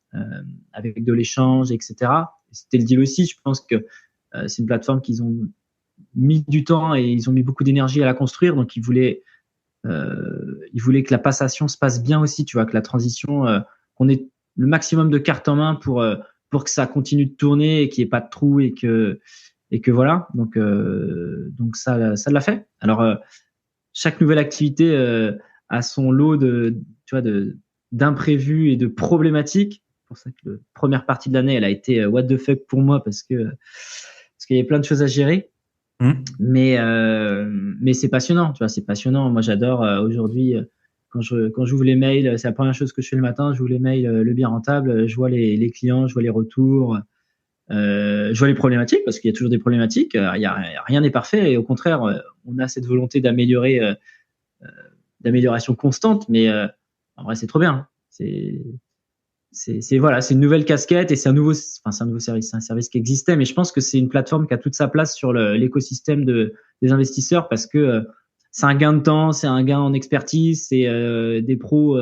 avec de l'échange, etc. C'était le deal aussi. Je pense que c'est une plateforme qu'ils ont mis du temps et ils ont mis beaucoup d'énergie à la construire. Donc, ils voulaient que la passation se passe bien aussi, tu vois, que la transition, qu'on ait le maximum de cartes en main pour que ça continue de tourner et qu'il n'y ait pas de trous et que voilà. Donc ça l'a fait. Alors, chaque nouvelle activité a son lot d'imprévus et de problématiques. C'est pour ça que la première partie de l'année, elle a été what the fuck pour moi parce qu'il y avait plein de choses à gérer. Mais c'est passionnant, tu vois, c'est passionnant. Moi, j'adore aujourd'hui quand j'ouvre les mails, c'est la première chose que je fais le matin. J'ouvre les mails, le bien rentable, je vois les clients, je vois les retours, je vois les problématiques parce qu'il y a toujours des problématiques. Rien n'est parfait et au contraire, on a cette volonté d'amélioration constante. Mais en vrai, c'est trop bien. Voilà, c'est une nouvelle casquette et c'est un nouveau service. C'est un service qui existait, mais je pense que c'est une plateforme qui a toute sa place sur l'écosystème des investisseurs parce que c'est un gain de temps, c'est un gain en expertise, c'est des pros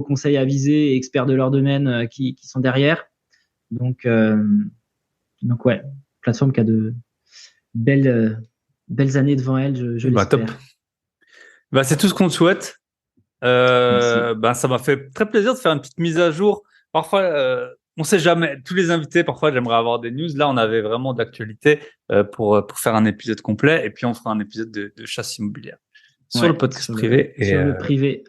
conseils avisés, experts de leur domaine qui sont derrière. Donc ouais, plateforme qui a de belles années devant elle, je l'espère. Top. C'est tout ce qu'on te souhaite. Ça m'a fait très plaisir de faire une petite mise à jour. Parfois, on sait jamais. Tous les invités, parfois, j'aimerais avoir des news. Là, on avait vraiment d'actualité pour faire un épisode complet. Et puis, on fera un épisode de chasse immobilière sur le podcast privé. Sur le privé.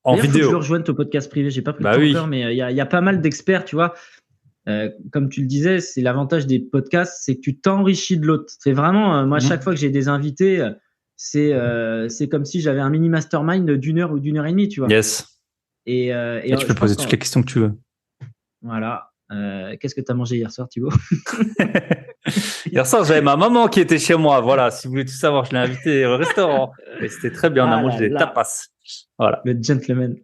En vidéo. Faut que je rejoigne ton podcast privé. J'ai pas pris le temps encore, mais il y a pas mal d'experts, tu vois. Comme tu le disais, c'est l'avantage des podcasts, c'est que tu t'enrichis de l'autre. C'est vraiment, moi, chaque fois que j'ai des invités, c'est comme si j'avais un mini mastermind d'une heure ou d'une heure et demie, tu vois. Yes. Et tu peux poser toutes les questions que tu veux. Voilà. Qu'est-ce que tu as mangé hier soir, Thibaut? Hier soir, j'avais ma maman qui était chez moi. Voilà, si vous voulez tout savoir, je l'ai invitée au restaurant. Et c'était très bien. On a mangé des tapas. Voilà. Le gentleman.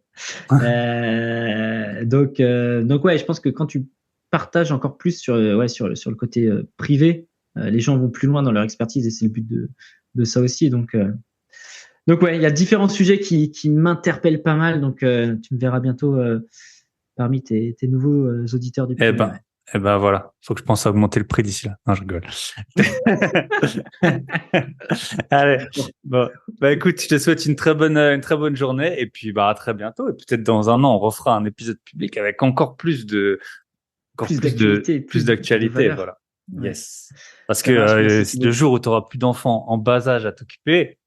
Donc ouais, je pense que quand tu partages encore plus sur le côté privé, les gens vont plus loin dans leur expertise et c'est le but de ça aussi. Donc ouais, il y a différents sujets qui m'interpellent pas mal. Donc tu me verras bientôt parmi tes nouveaux auditeurs du privé. Voilà, faut que je pense à augmenter le prix d'ici là. Non, je rigole. Allez, bon, écoute, je te souhaite une très bonne journée et puis à très bientôt et peut-être dans un an on refera un épisode public avec encore plus d'actualité, voilà. Ouais. Yes. Parce que le jour où tu auras plus d'enfants en bas âge à t'occuper,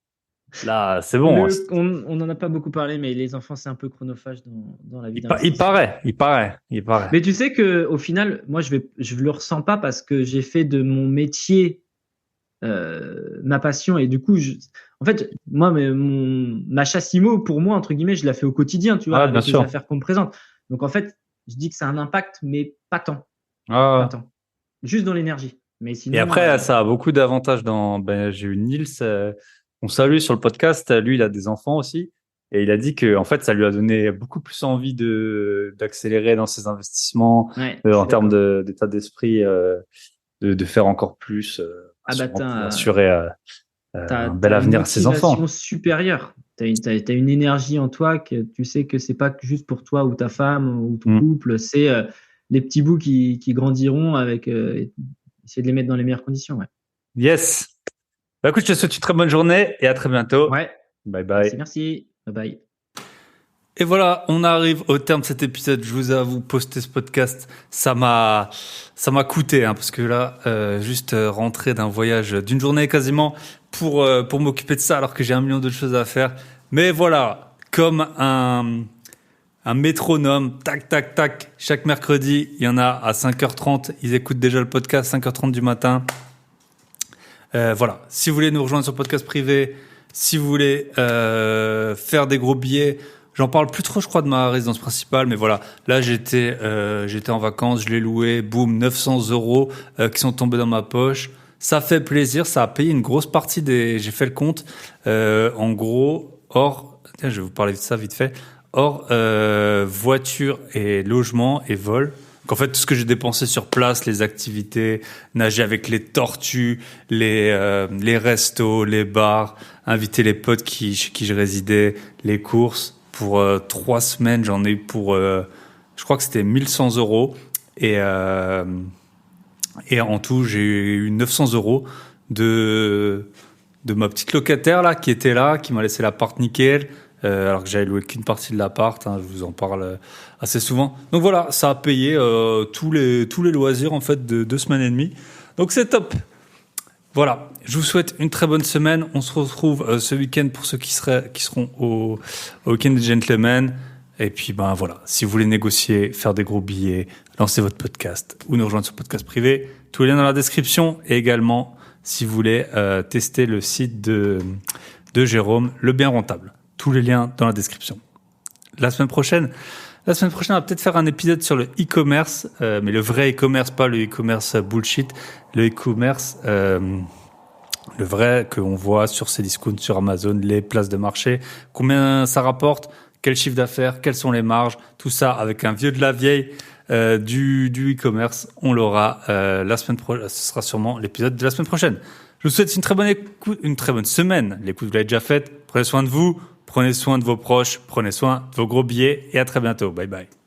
là, c'est bon. On n'en a pas beaucoup parlé, mais les enfants, c'est un peu chronophage dans la vie. Il paraît. Mais tu sais que au final, moi, je le ressens pas parce que j'ai fait de mon métier ma passion et du coup, en fait, moi, ma chasse IMO, pour moi, entre guillemets, je la fais au quotidien, tu vois, avec les affaires qu'on me présente. Donc en fait, je dis que ça a un impact, mais pas tant. Pas tant. Juste dans l'énergie. Mais sinon. Et après, ça a beaucoup d'avantages j'ai eu Nils. On salue sur le podcast. Lui, il a des enfants aussi. Et il a dit que, en fait, ça lui a donné beaucoup plus envie d'accélérer dans ses investissements, en termes d'état d'esprit, de faire encore plus, pour assurer un bel avenir à ses enfants. T'as une motivation supérieure. T'as une énergie en toi que tu sais que c'est pas juste pour toi ou ta femme ou ton couple. C'est les petits bouts qui grandiront avec, essayer de les mettre dans les meilleures conditions. Ouais. Yes. Écoute, je te souhaite une très bonne journée et à très bientôt. Ouais. Bye bye. Merci. Bye bye. Et voilà, on arrive au terme de cet épisode. Je vous avoue, poster ce podcast, ça m'a coûté, parce que là, juste rentrer d'un voyage d'une journée quasiment pour m'occuper de ça, alors que j'ai 1 million d'autres choses à faire. Mais voilà, comme un métronome, tac, tac, tac. Chaque mercredi, il y en a à 5h30. Ils écoutent déjà le podcast, 5h30 du matin. Voilà, si vous voulez nous rejoindre sur le podcast privé, si vous voulez faire des gros billets, j'en parle plus trop, je crois, de ma résidence principale, mais voilà, là j'étais en vacances, je l'ai loué, boum, 900 € qui sont tombés dans ma poche. Ça fait plaisir, ça a payé une grosse partie j'ai fait le compte, en gros, tiens, je vais vous parler de ça vite fait, voiture et logement et vol. En fait, tout ce que j'ai dépensé sur place, les activités, nager avec les tortues, les restos, les bars, inviter les potes chez qui je résidais, les courses. Pour 3 semaines, j'en ai eu pour, je crois que c'était 1100 €. Et en tout, j'ai eu 900 €. de ma petite locataire là qui était là, qui m'a laissé l'appart nickel, alors que j'avais loué qu'une partie de l'appart. Je vous en parle assez souvent. Donc voilà, ça a payé tous les loisirs en fait de 2 semaines et demie. Donc c'est top. Voilà, je vous souhaite une très bonne semaine. On se retrouve ce week-end pour ceux qui seront au week-end des gentlemen. Et puis voilà, si vous voulez négocier, faire des gros billets, lancer votre podcast ou nous rejoindre sur podcast privé, tous les liens dans la description. Et également, si vous voulez tester le site de Jérôme, le bien rentable. Tous les liens dans la description. La semaine prochaine, on va peut-être faire un épisode sur le e-commerce, mais le vrai e-commerce, pas le e-commerce bullshit, le e-commerce, le vrai qu'on voit sur Cdiscount, sur Amazon, les places de marché, combien ça rapporte, quel chiffre d'affaires, quelles sont les marges, tout ça avec un vieux de la vieille du e-commerce. On l'aura la semaine prochaine. Ce sera sûrement l'épisode de la semaine prochaine. Je vous souhaite une très bonne semaine. L'écoute, vous l'avez déjà faite. Prenez soin de vous. Prenez soin de vos proches, prenez soin de vos gros billets et à très bientôt. Bye bye.